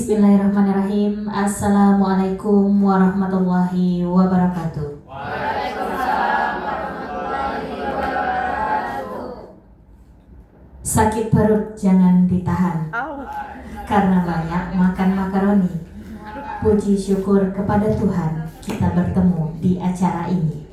Bismillahirrahmanirrahim. Assalamualaikum warahmatullahi wabarakatuh. Waalaikumsalam warahmatullahi wabarakatuh. Sakit perut jangan ditahan karena banyak makan makaroni. Puji syukur kepada Tuhan kita bertemu di acara ini.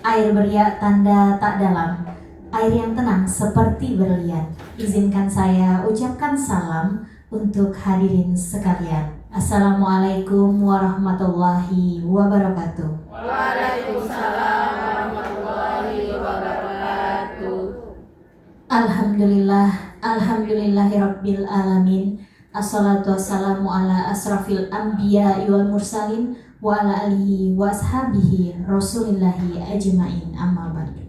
Air beriak tanda tak dalam, air yang tenang seperti berlian. Izinkan saya ucapkan salam untuk hadirin sekalian. Assalamualaikum warahmatullahi wabarakatuh. Waalaikumsalam warahmatullahi wabarakatuh. Alhamdulillahirabbil alamin. Assalatu wassalamu ala asrafil anbiya wal mursalin wa ala alihi wa ashabihi rasulillahi ajmain, amma ba'du.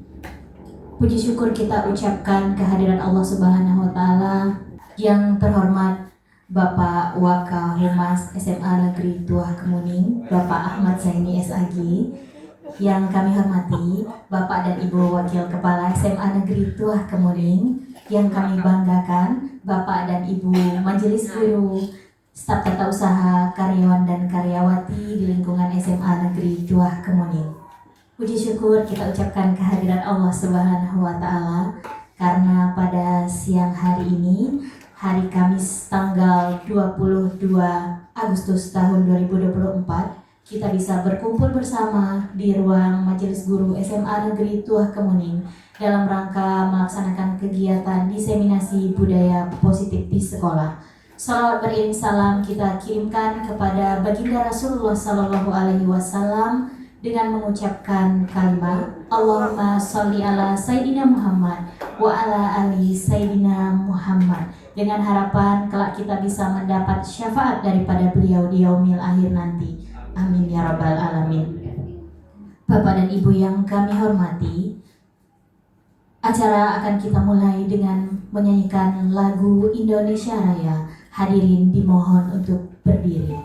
Puji syukur kita ucapkan kehadiran Allah Subhanahu wa taala. Yang terhormat Bapak Wakahumas SMA Negeri Tuah Kemuning, Bapak Ahmad Zaini SAG. Yang kami hormati Bapak dan Ibu Wakil Kepala SMA Negeri Tuah Kemuning. Yang kami banggakan Bapak dan Ibu Majelis Guru, staf tata usaha, karyawan dan karyawati di lingkungan SMA Negeri Tuah Kemuning. Puji syukur kita ucapkan kehadiran Allah Subhanahu wa taala karena pada siang hari ini, hari Kamis tanggal 22 Agustus tahun 2024, kita bisa berkumpul bersama di ruang Majelis Guru SMA Negeri Tuah Kemuning dalam rangka melaksanakan kegiatan diseminasi budaya positif di sekolah. Salawat beriring salam kita kirimkan kepada Baginda Rasulullah Sallallahu Alaihi Wasallam dengan mengucapkan kalimat Allahumma sholli ala Sayyidina Muhammad wa ala ali Sayyidina Muhammad, dengan harapan kelak kita bisa mendapat syafaat daripada beliau di yaumil akhir nanti. Amin ya rabbal alamin. Bapak dan Ibu yang kami hormati, acara akan kita mulai dengan menyanyikan lagu Indonesia Raya. Hadirin dimohon untuk berdiri.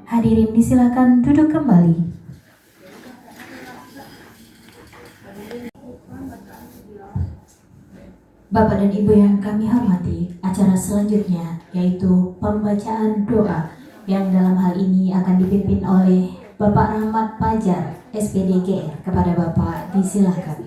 Hadirin disilakan duduk kembali. Bapak dan Ibu yang kami hormati, acara selanjutnya yaitu pembacaan doa yang dalam hal ini akan dipimpin oleh Bapak Rahmat Pajar, SPDGR. Kepada Bapak disilakan.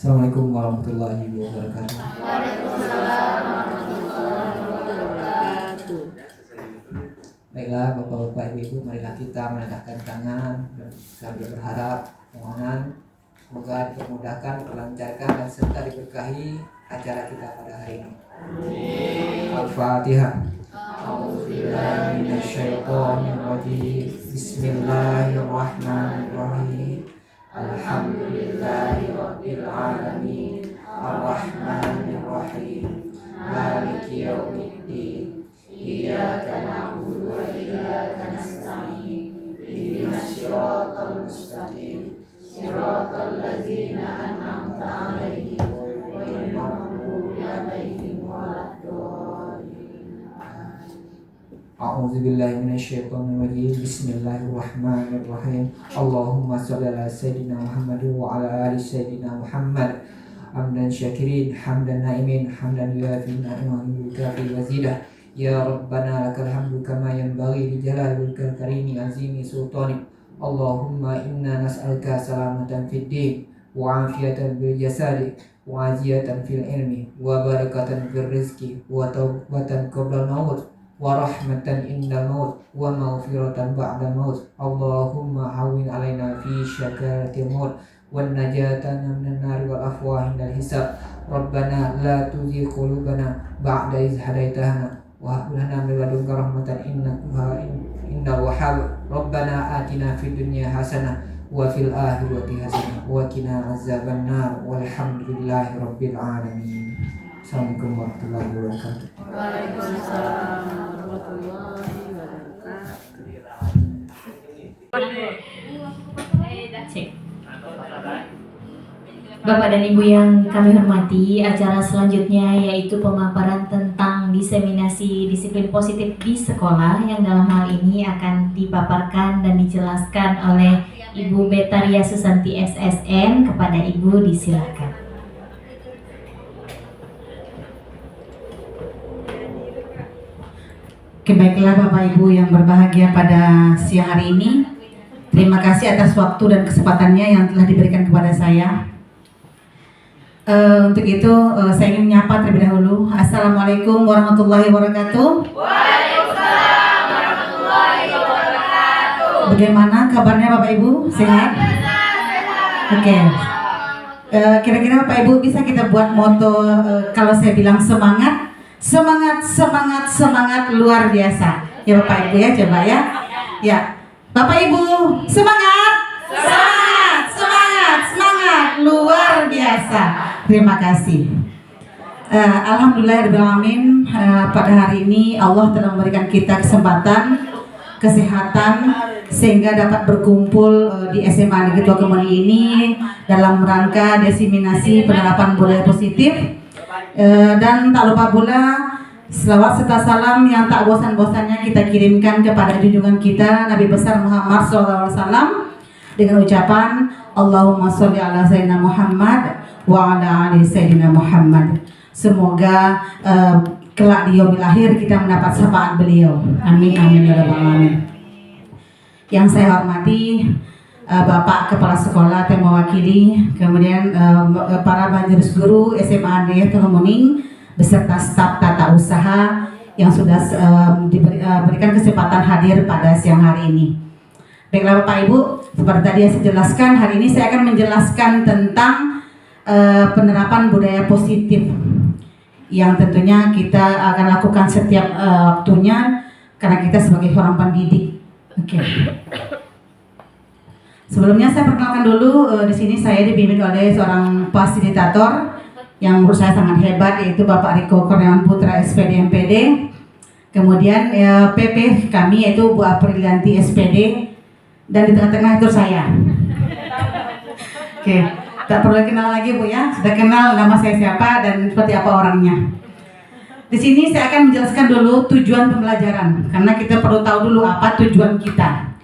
Assalamualaikum warahmatullahi wabarakatuh. Waalaikumsalam warahmatullahi Alhamdulillah Bapak-bapak Ibu-ibu, marilah kita menadahkan tangan dan sambil berharap mohon semoga dipermudahkan, diperlancarkan dan serta diberkahi acara kita pada hari ini. Al-Fatihah. A'udzubillahi minasyaitonirrajim. Bismillahirrahmanirrahim. Alhamdulillahirabbil alamin. Arrahmanirrahim. Maliki yaumiddin. Iyyaka na'budu wa iyyaka nasta'in. Ihdinas siratal mustaqim. Siratal ladzina an'amta 'alaihim ghairil maghdubi 'alaihim waladdallin. A'udzubillahi minasyaitonirrajim. Bismillahirrahmanirrahim. Allahumma shalli ala sayyidina Muhammad wa ala ali sayyidina Muhammad. Hamdan syakirin, hamdan na'imin, hamdan yuafi ni'amahu yukafi wazidah. Ya Rabbana lakal hamdu kama yanbaghi li jalali wajhikal karimi azimi sultanik. Allahumma inna nas'aluka salamatan fid din wa afiyatan bil jasadi wa aziyatan fil ilmi wa barakatan fil rizqi wa tawbatan qabla maut wa rahmatan indal maut wa maghfiratan ba'da maut. Allahumma hawwin alaina fi syakaratil maut wan najatana minan nar wal afwah indal hisab. Rabbana la tuzigh qulubana ba'da idh hadaitana wa hab lana min ladunka rahmatan innal wahhab. Rabbana atina fid dunya hasanah wa fil akhirati hasanah wa qina azabannar. Walhamdulillahi rabbil alamin. Assalamualaikum warahmatullahi wabarakatuh. Waalaikumsalam warahmatullahi wabarakatuh. Bapak dan Ibu yang kami hormati, acara selanjutnya yaitu pemaparan tentang diseminasi disiplin positif di sekolah yang dalam hal ini akan dipaparkan dan dijelaskan oleh Ibu Betaria Susanti SSN. Kepada Ibu disilakan. Oke, baiklah Bapak Ibu yang berbahagia pada siang hari ini. Terima kasih atas waktu dan kesempatannya yang telah diberikan kepada saya. Untuk itu saya ingin menyapa terlebih dahulu. Assalamualaikum warahmatullahi wabarakatuh. Waalaikumsalam warahmatullahi wabarakatuh. Bagaimana kabarnya Bapak Ibu? Sehat? Oke. Kira-kira Bapak Ibu bisa kita buat moto kalau saya bilang semangat, semangat, semangat, semangat luar biasa. Ya Bapak Ibu ya, coba ya. Ya, Bapak Ibu semangat, semangat, semangat, semangat luar biasa. Terima kasih. Alhamdulillahirrahmanirrahim. Pada hari ini Allah telah memberikan kita kesempatan, kesehatan, sehingga dapat berkumpul di SMA Negeri Tua Kemuni ini dalam rangka diseminasi penerapan budaya positif. Dan tak lupa pula selawat serta salam yang tak bosan-bosannya kita kirimkan kepada junjungan kita Nabi besar Muhammad SAW dengan ucapan Allahumma sholli ala sayyidina Muhammad wa ala ali sayyidina Muhammad. Semoga kelak di yaumil akhir kita mendapat syafaat beliau. Amin amin ya rabbal alamin. Yang saya hormati Bapak Kepala Sekolah yang mewakili, kemudian para majelis guru SMA Negeri Tua Kemuning beserta staf tata usaha yang sudah diberikan kesempatan hadir pada siang hari ini. Baiklah Bapak Ibu, seperti tadi yang saya jelaskan, hari ini saya akan menjelaskan tentang penerapan budaya positif yang tentunya kita akan lakukan setiap waktunya karena kita sebagai orang pendidik. Oke. Sebelumnya saya perkenalkan dulu, di sini saya dibimbing oleh seorang fasilitator yang menurut saya sangat hebat, yaitu Bapak Riko Kurniawan Putra SPD MPD. Kemudian PP kami yaitu Bu Aprilianti SPD, dan di tengah-tengah itu saya. Oke, tak perlu kenal lagi Bu ya, sudah kenal nama saya siapa dan seperti apa orangnya. Di sini saya akan menjelaskan dulu tujuan pembelajaran, karena kita perlu tahu dulu apa tujuan kita.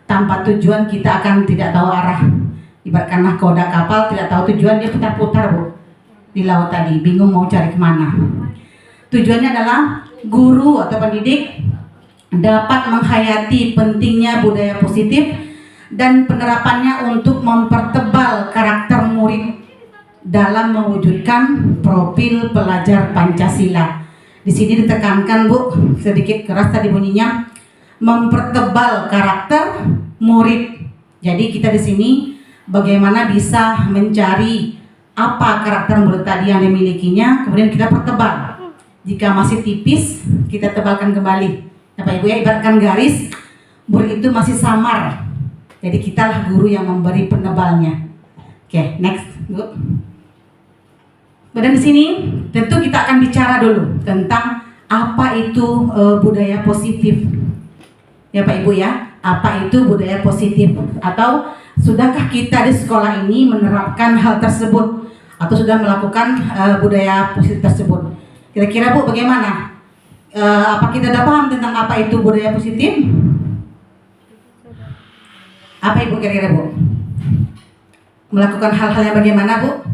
Tanpa tujuan kita akan tidak tahu arah. Ibaratkan nahkoda kapal tidak tahu tujuan, dia putar-putar Bu di laut tadi, bingung mau cari kemana. Tujuannya adalah guru atau pendidik dapat menghayati pentingnya budaya positif dan penerapannya untuk mempertebal karakter murid dalam mewujudkan profil pelajar Pancasila. Di sini ditekankan Bu, sedikit keras tadi bunyinya, mempertebal karakter murid. Jadi kita di sini bagaimana bisa mencari apa karakter murid tadi yang dimilikinya, kemudian kita pertebal. Jika masih tipis, kita tebalkan kembali. Bapak Ibu ya, ibaratkan garis, murid itu masih samar. Jadi kitalah guru yang memberi penebalnya. Oke, next, Bu. Dan di sini tentu kita akan bicara dulu tentang apa itu budaya positif. Ya Pak Ibu ya, apa itu budaya positif? Atau sudahkah kita di sekolah ini menerapkan hal tersebut? Atau sudah melakukan budaya positif tersebut? Kira-kira Bu bagaimana? Apa kita sudah paham tentang apa itu budaya positif? Apa Ibu kira-kira Bu? Melakukan hal-hal yang bagaimana Bu?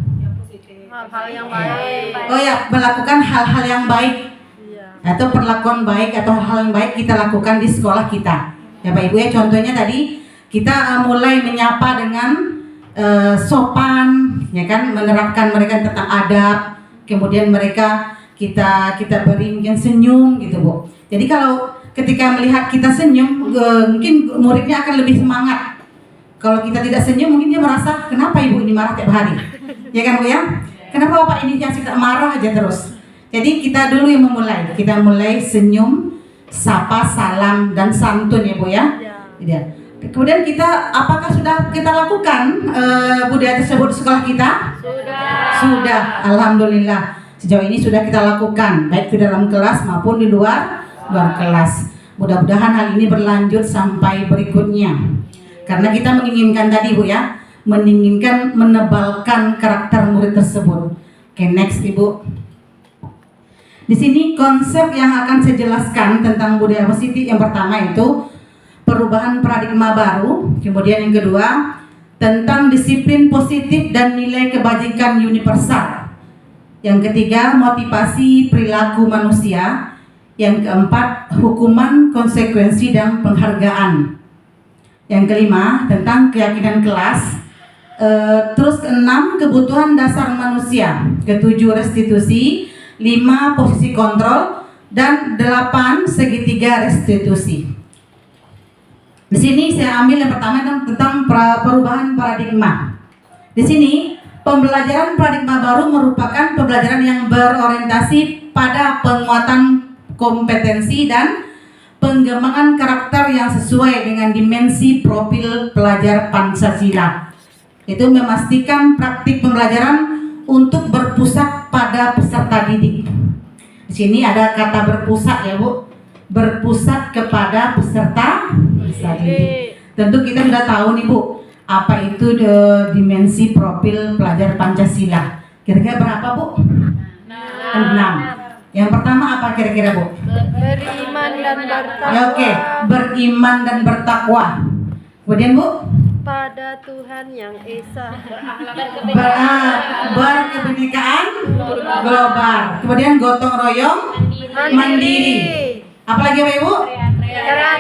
Hal-hal yang baik. Oh ya, melakukan hal-hal yang baik. Atau perlakuan baik atau hal yang baik kita lakukan di sekolah kita. Ya Pak Ibu ya, contohnya tadi kita mulai menyapa dengan sopan, ya kan, menerapkan mereka tentang adab. Kemudian mereka kita beri mungkin senyum gitu Bu. Jadi kalau ketika melihat kita senyum, mungkin muridnya akan lebih semangat. Kalau kita tidak senyum, mungkin dia merasa kenapa Ibu ini marah tiap hari, ya kan Bu ya? Kenapa Bapak ini yang suka marah aja terus? Jadi kita dulu yang memulai. Kita mulai senyum, sapa, salam, dan santun ya Bu ya. Ya. Kemudian kita, apakah sudah kita lakukan budaya tersebut di sekolah kita? Sudah. Alhamdulillah. Sejauh ini sudah kita lakukan, baik di dalam kelas maupun di luar kelas. Mudah-mudahan hal ini berlanjut sampai berikutnya. Karena kita menginginkan tadi Bu ya, menginginkan menebalkan karakter murid tersebut. Oke, next Ibu. Di sini konsep yang akan saya jelaskan tentang budaya positif yang pertama itu perubahan paradigma baru, kemudian yang kedua tentang disiplin positif dan nilai kebajikan universal. Yang ketiga motivasi perilaku manusia. Yang keempat hukuman, konsekuensi dan penghargaan. Yang kelima tentang keyakinan kelas. Terus keenam kebutuhan dasar manusia. Ketujuh restitusi. 5 posisi kontrol dan 8 segitiga restitusi. Di sini saya ambil yang pertama tentang perubahan paradigma. Di sini pembelajaran paradigma baru merupakan pembelajaran yang berorientasi pada penguatan kompetensi dan pengembangan karakter yang sesuai dengan dimensi profil pelajar Pancasila. Itu memastikan praktik pembelajaran untuk berpusat pada peserta didik. Di sini ada kata berpusat ya Bu, berpusat kepada peserta didik. Tentu kita sudah tahu nih Bu, apa itu dimensi profil pelajar Pancasila. Kira-kira berapa Bu? 6. Yang pertama apa kira-kira Bu? Beriman dan bertakwa. Ya, oke, beriman dan bertakwa. Kemudian Bu? Pada Tuhan yang Esa. Berkebinekaan global. Kemudian gotong royong mandiri. Apalagi Pak Ibu?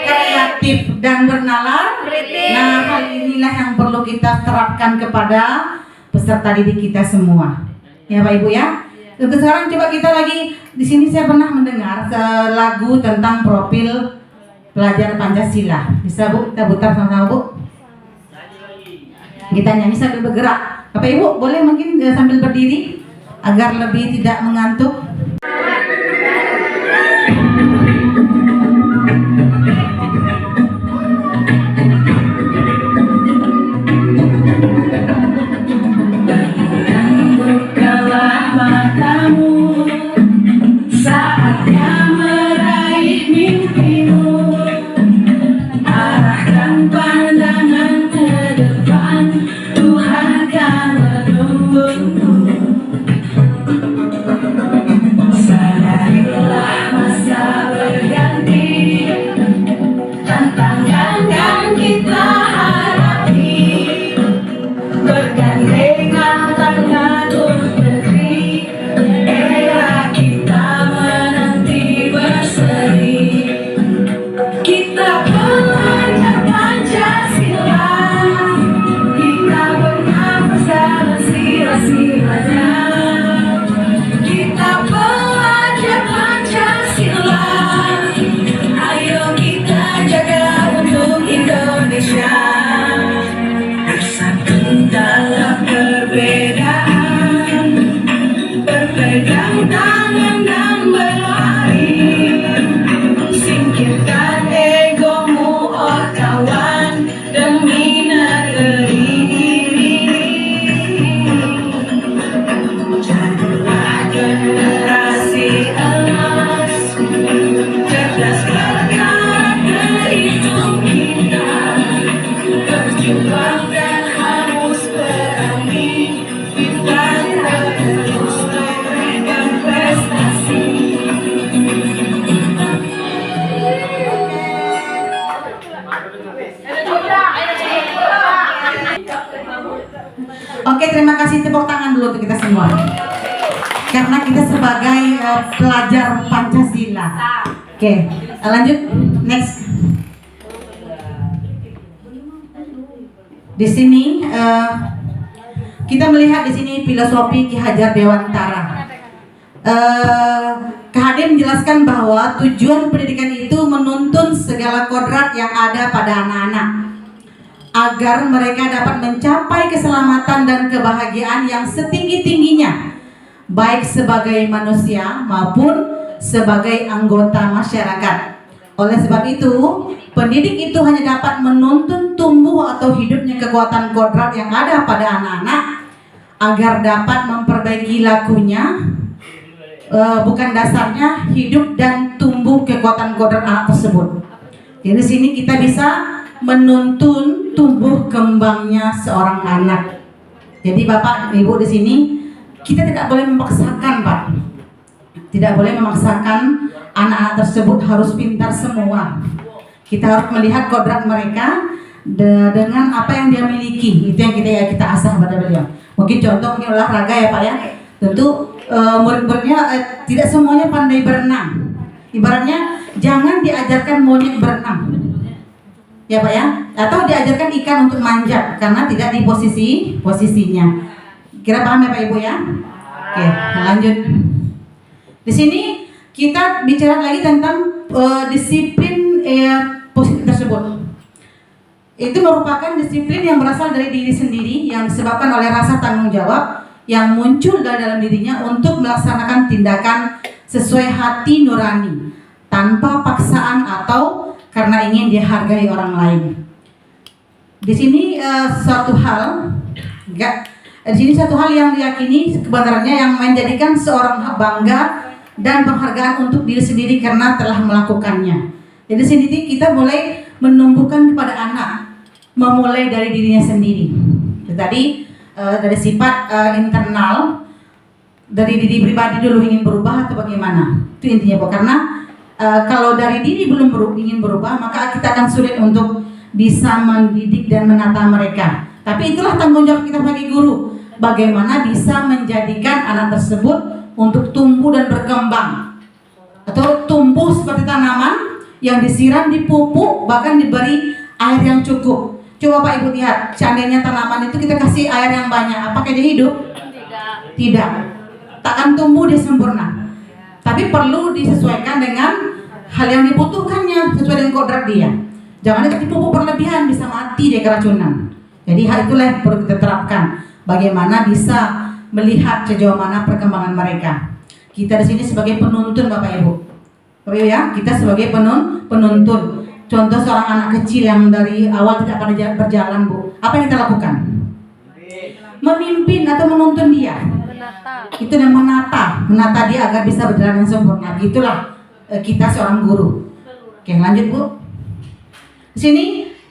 Kreatif dan bernalar kritis. Nah, hal inilah yang perlu kita terapkan kepada peserta didik kita semua. Ya Pak Ibu ya. Untuk sekarang coba kita lagi di sini saya pernah mendengar lagu tentang profil pelajar Pancasila. Bisa Bu kita putar sama-sama Bu? Kita nyanyi sambil bergerak. Bapak Ibu boleh mungkin sambil berdiri agar lebih tidak mengantuk. Bukalah matamu saatnya meraih mimpimu, arahkan pandangan ke depan, Tuhan akan menunggumu. Oke, terima kasih, tepuk tangan dulu untuk kita semua. Karena kita sebagai pelajar Pancasila. Oke, lanjut next. Di sini kita melihat di sini filosofi Ki Hajar Dewantara. Kak Hadi menjelaskan bahwa tujuan pendidikan itu menuntun segala kodrat yang ada pada anak-anak agar mereka dapat mencapai keselamatan dan kebahagiaan yang setinggi-tingginya, baik sebagai manusia maupun sebagai anggota masyarakat. Oleh sebab itu, pendidik itu hanya dapat menuntun tumbuh atau hidupnya kekuatan kodrat yang ada pada anak-anak agar dapat memperbaiki lakunya, bukan dasarnya hidup dan tumbuh kekuatan kodrat anak tersebut. Jadi di sini kita bisa menuntun tumbuh kembangnya seorang anak. Jadi Bapak Ibu di sini kita tidak boleh memaksakan, Pak. Tidak boleh memaksakan anak-anak tersebut harus pintar semua. Kita harus melihat kodrat mereka dengan apa yang dia miliki. Itu yang kita asah pada beliau. Mungkin contoh mungkin olahraga ya Pak ya. Tentu murid-muridnya tidak semuanya pandai berenang. Ibaratnya jangan diajarkan monyet berenang. Ya Pak ya, atau diajarkan ikan untuk manjat karena tidak di posisinya. Kira paham ya Pak Ibu ya? Oke, lanjut. Di sini kita bicara lagi tentang disiplin positif tersebut. Itu merupakan disiplin yang berasal dari diri sendiri yang disebabkan oleh rasa tanggung jawab yang muncul dalam dirinya untuk melaksanakan tindakan sesuai hati nurani tanpa paksaan atau karena ingin dihargai orang lain. Di sini satu hal yang diyakini kebenarannya yang menjadikan seorang bangga dan penghargaan untuk diri sendiri karena telah melakukannya. Jadi sini kita mulai menumbuhkan kepada anak, memulai dari dirinya sendiri. Tadi dari sifat internal dari diri pribadi dulu ingin berubah atau bagaimana? Itu intinya Bu. Karena kalau dari diri belum ingin berubah, maka kita akan sulit untuk bisa mendidik dan menata mereka. Tapi itulah tanggung jawab kita sebagai guru, bagaimana bisa menjadikan anak tersebut untuk tumbuh dan berkembang, atau tumbuh seperti tanaman yang disiram, dipupuk, bahkan diberi air yang cukup. Coba Pak Ibu lihat, seandainya tanaman itu kita kasih air yang banyak, apakah dia hidup? Tidak. Takkan tumbuh dia sempurna. Tapi perlu disesuaikan dengan hal yang dibutuhkannya sesuai dengan kodrat dia. Jangan dikasih pupuk berlebihan, bisa mati dia keracunan. Jadi hal itulah yang perlu kita terapkan. Bagaimana bisa melihat sejauh mana perkembangan mereka. Kita di sini sebagai penuntun Bapak Ibu. Bapak Ibu ya, kita sebagai penuntun. Contoh seorang anak kecil yang dari awal tidak pada berjalan Bu, apa yang kita lakukan? Memimpin atau menuntun dia. Itu yang menata dia agar bisa berjalan dengan sempurna. Itulah kita seorang guru. Oke, lanjut Bu. Di sini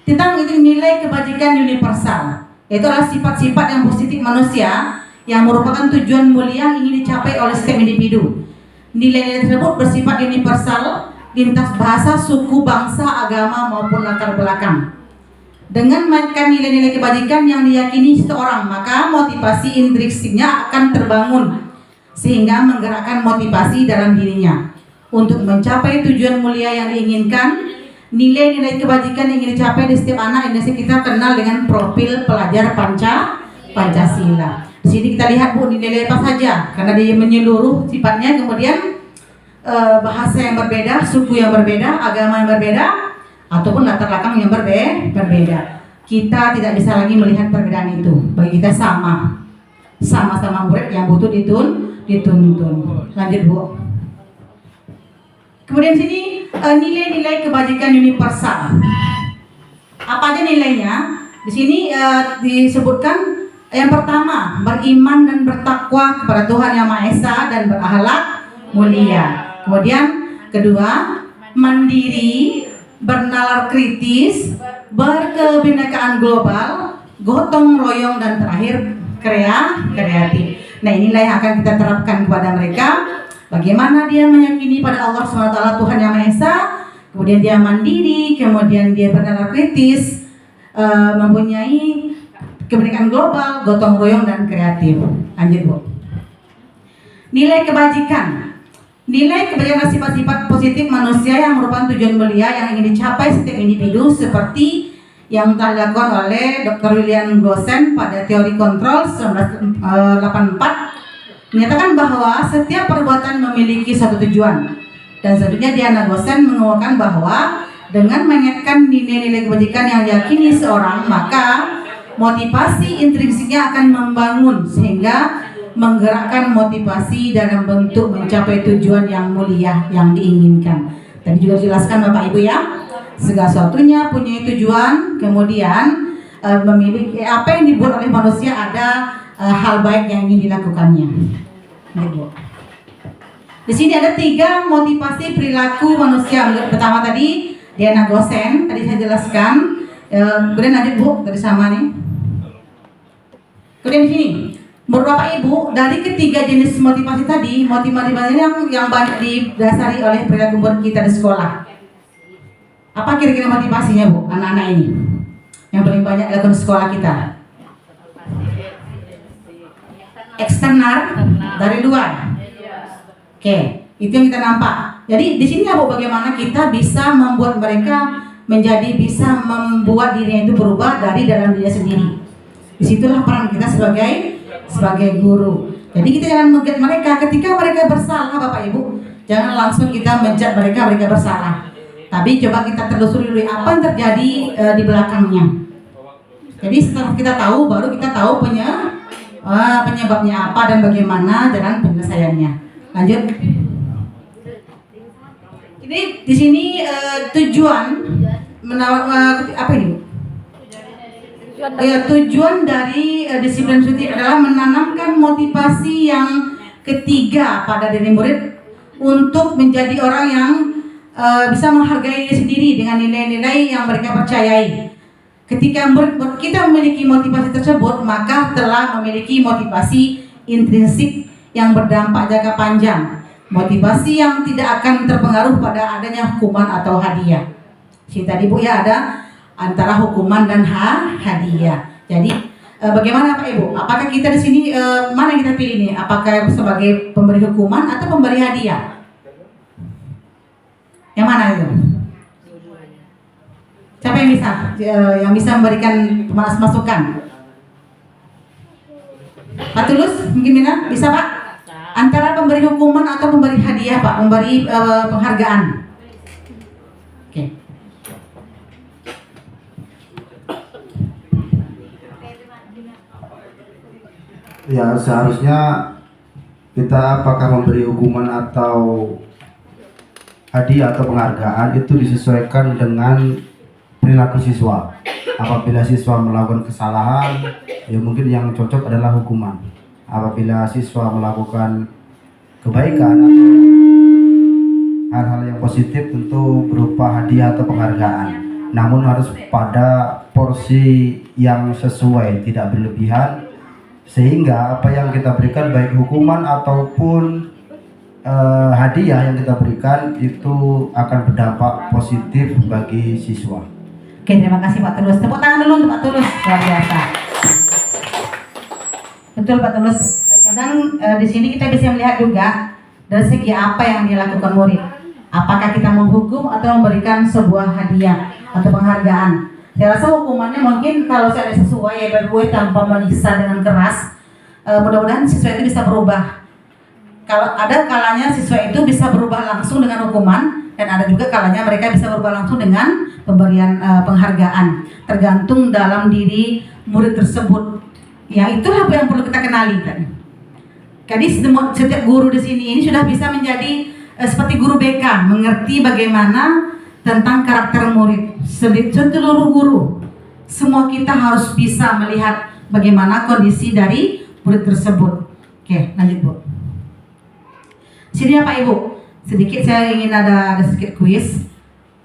tentang itu nilai kebajikan universal. Yaitu adalah sifat-sifat yang positif manusia yang merupakan tujuan mulia yang ingin dicapai oleh setiap individu. Nilai-nilai tersebut bersifat universal lintas bahasa, suku, bangsa, agama maupun latar belakang. Dengan mainkan nilai-nilai kebajikan yang diyakini seseorang, maka motivasi intrinsiknya akan terbangun sehingga menggerakkan motivasi dalam dirinya untuk mencapai tujuan mulia yang diinginkan. Nilai-nilai kebajikan yang ingin dicapai di setiap anak Indonesia kita kenal dengan profil pelajar Pancasila. Di sini kita lihat Bu, nilai apa saja karena dia menyeluruh sifatnya, kemudian bahasa yang berbeda, suku yang berbeda, agama yang berbeda, ataupun latar belakang yang berbeda. Kita tidak bisa lagi melihat perbedaan itu. Bagi kita sama-sama murid yang butuh dituntun. Lanjut Bu. Kemudian sini nilai-nilai kebajikan universal. Apa aja nilainya? Di sini disebutkan yang pertama, beriman dan bertakwa kepada Tuhan Yang Maha Esa dan berakhlak mulia. Kemudian kedua, mandiri, bernalar kritis, berkebinekaan global, gotong royong, dan terakhir kreatif. Nah, inilah yang akan kita terapkan kepada mereka. Bagaimana dia meyakini pada Allah SWT Tuhan Yang Maha Esa, kemudian dia mandiri, kemudian dia bernalar kritis, mempunyai kebinekaan global, gotong royong dan kreatif. Lanjut Bu. Nilai kebajikan. Nilai kebajikan sifat-sifat positif manusia yang merupakan tujuan mulia yang ingin dicapai setiap individu seperti yang telah dilakukan oleh Dr. William Gosen pada teori kontrol 1984 menyatakan bahwa setiap perbuatan memiliki suatu tujuan. Dan selanjutnya Diana Gosen mengemukakan bahwa dengan mengingatkan nilai-nilai kebajikan yang diyakini seorang, maka motivasi intrinsiknya akan membangun sehingga menggerakkan motivasi dalam bentuk mencapai tujuan yang mulia yang diinginkan. Tadi juga dijelaskan Bapak Ibu ya, segala sesuatunya punya tujuan, kemudian memiliki apa yang dibuat oleh manusia ada hal baik yang ingin dilakukannya. Ibu. Di sini ada 3 motivasi perilaku manusia. Pertama tadi Diana Gosen, tadi saya jelaskan. Kemudian lanjut Bu, tadi sama nih. Kemudian di sini, menurut Bapak Ibu, dari ketiga jenis motivasi tadi, motivasi yang banyak didasari oleh perilaku murid kita di sekolah. Apa kira-kira motivasinya Bu, anak-anak ini? Yang paling banyak dilakukan di sekolah kita? Eksternal dari luar. Oke, itu yang kita nampak. Jadi di sini Bu, bagaimana kita bisa membuat mereka menjadi bisa membuat dirinya itu berubah dari dalam diri sendiri. Disitulah peran kita sebagai guru. Jadi kita jangan menjudge mereka ketika mereka bersalah, Bapak Ibu. Jangan langsung kita menjudge mereka bersalah. Tapi coba kita telusuri dulu apa yang terjadi di belakangnya. Jadi setelah kita tahu, baru kita tahu penyebabnya apa dan bagaimana jalan penyelesaiannya. Lanjut. Jadi di sini tujuan apa ini? Tujuan dari disiplin positif adalah menanamkan motivasi yang ketiga pada diri murid untuk menjadi orang yang bisa menghargai diri sendiri dengan nilai-nilai yang mereka percayai. Ketika murid kita memiliki motivasi tersebut, maka telah memiliki motivasi intrinsik yang berdampak jangka panjang. Motivasi yang tidak akan terpengaruh pada adanya hukuman atau hadiah. Sini tadi Bu ya ada antara hukuman dan hadiah. Jadi bagaimana Pak Ibu? Apakah kita di sini mana yang kita pilih nih? Apakah sebagai pemberi hukuman atau pemberi hadiah? Yang mana itu? Siapa yang bisa memberikan masukan? Pak Tulus mungkin bisa Pak? Antara pemberi hukuman atau pemberi hadiah Pak? Memberi penghargaan. Oke. Ya, seharusnya kita apakah memberi hukuman atau hadiah atau penghargaan itu disesuaikan dengan perilaku siswa. Apabila siswa melakukan kesalahan, ya mungkin yang cocok adalah hukuman. Apabila siswa melakukan kebaikan atau hal-hal yang positif, tentu berupa hadiah atau penghargaan. Namun harus pada porsi yang sesuai, tidak berlebihan, sehingga apa yang kita berikan baik hukuman ataupun hadiah yang kita berikan itu akan berdampak positif bagi siswa. Oke, terima kasih Pak Tulus. Tepuk tangan dulu untuk Pak Tulus, luar biasa. Betul Pak Tulus. Kadang di sini kita bisa melihat juga dari segi apa yang dilakukan murid. Apakah kita menghukum atau memberikan sebuah hadiah atau penghargaan? Saya rasa hukumannya mungkin kalau saya sesuai ya berbuat tanpa menyiksa dengan keras, mudah-mudahan siswa itu bisa berubah. Kalau ada kalanya siswa itu bisa berubah langsung dengan hukuman, dan ada juga kalanya mereka bisa berubah langsung dengan pemberian penghargaan. Tergantung dalam diri murid tersebut. Ya itulah yang perlu kita kenali kan. Jadi setiap guru di sini ini sudah bisa menjadi seperti guru BK, mengerti bagaimana tentang karakter murid. Seluruh guru, semua kita harus bisa melihat bagaimana kondisi dari murid tersebut. Oke, lanjut Bu. Sini ya Pak Ibu, sedikit saya ingin ada sedikit kuis.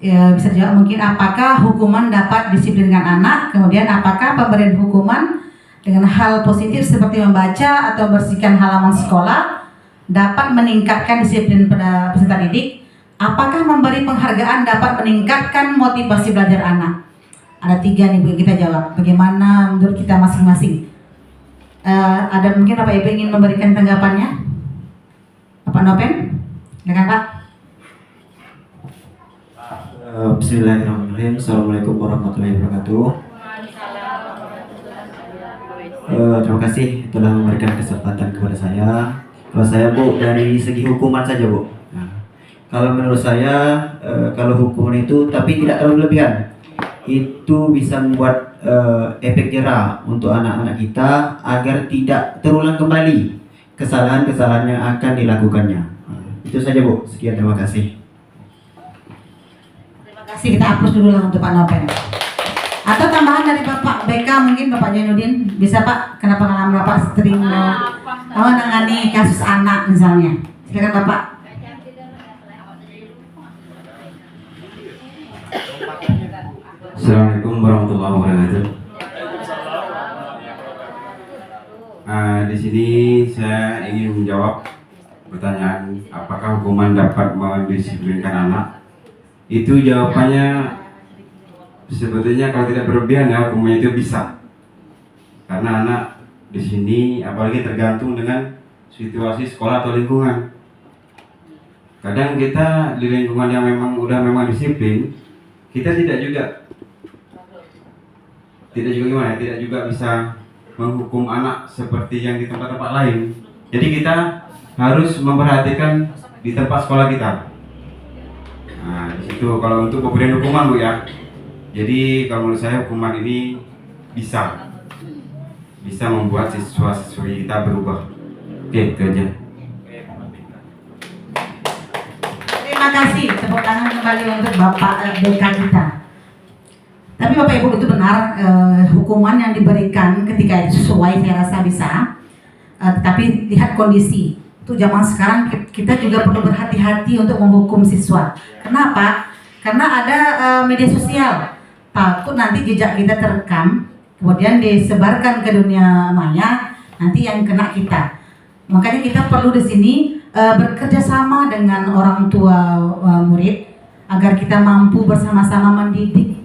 Ya, bisa jawab mungkin apakah hukuman dapat disiplinkan anak, kemudian apakah pemberian hukuman dengan hal positif seperti membaca atau bersihkan halaman sekolah dapat meningkatkan disiplin pada peserta didik. Apakah memberi penghargaan dapat meningkatkan motivasi belajar anak? Ada 3 nih Bu yang kita jawab. Bagaimana menurut kita masing-masing? Ada mungkin Bapak Ibu ingin memberikan tanggapannya? Bapak Nopen? Silakan Pak. Bismillahirrahmanirrahim. Assalamualaikum warahmatullahi wabarakatuh. Terima kasih telah memberikan kesempatan kepada saya. Kalau saya Bu, dari segi hukuman saja Bu. Nah, kalau menurut saya, kalau hukuman itu tapi tidak terlalu berlebihan, itu bisa membuat efek jera untuk anak-anak kita agar tidak terulang kembali kesalahan-kesalahan yang akan dilakukannya. Itu saja Bu. Sekian, terima kasih. Terima kasih, kita hapus dulu lah untuk Pak Nopen. Atau tambahan dari Bapak BK mungkin Bapak Jainuddin bisa Pak, kenapa pengalaman Bapak sering menangani kasus anak misalnya. Silakan Bapak. Assalamualaikum warahmatullahi wabarakatuh. Di sini saya ingin menjawab pertanyaan apakah hukuman dapat mendisiplinkan anak. Itu jawabannya sebetulnya kalau tidak berlebihan ya hukumannya itu bisa. Karena anak di sini apalagi tergantung dengan situasi sekolah atau lingkungan. Kadang kita di lingkungan yang memang disiplin, kita tidak juga bisa menghukum anak seperti yang di tempat-tempat lain. Jadi kita harus memperhatikan di tempat sekolah kita. Nah, di situ kalau untuk pemberian hukuman Bu ya. Jadi kalau menurut saya hukuman ini bisa membuat siswa-siswi kita berubah. Oke, itu aja. Terima kasih, tepuk tangan kembali untuk Bapak BK kita. Tapi Bapak Ibu itu benar, hukuman yang diberikan ketika itu sesuai saya rasa bisa, tetapi lihat kondisi. Itu zaman sekarang kita juga perlu berhati-hati untuk menghukum siswa. Kenapa? Karena ada media sosial, takut nanti jejak kita terekam, kemudian disebarkan ke dunia maya, nanti yang kena kita. Makanya kita perlu di sini bekerja sama dengan orang tua murid agar kita mampu bersama-sama mendidik.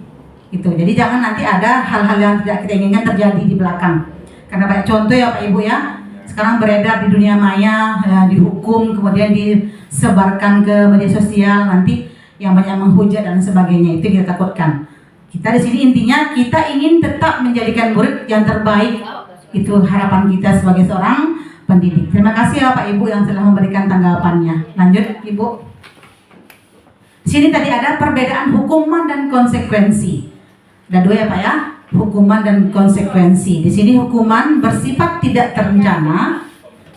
Gitu. Jadi jangan nanti ada hal-hal yang tidak kita inginkan terjadi di belakang. Karena banyak contoh ya Pak Ibu ya. Sekarang beredar di dunia maya, dihukum, kemudian disebarkan ke media sosial, nanti yang banyak menghujat dan sebagainya. Itu kita takutkan. Kita di sini intinya kita ingin tetap menjadikan murid yang terbaik. Itu harapan kita sebagai seorang pendidik. Terima kasih ya Pak Ibu yang telah memberikan tanggapannya. Lanjut Ibu. Di sini tadi ada perbedaan hukuman dan konsekuensi. Ada 2 ya Pak ya, hukuman dan konsekuensi. Di sini hukuman bersifat tidak terencana,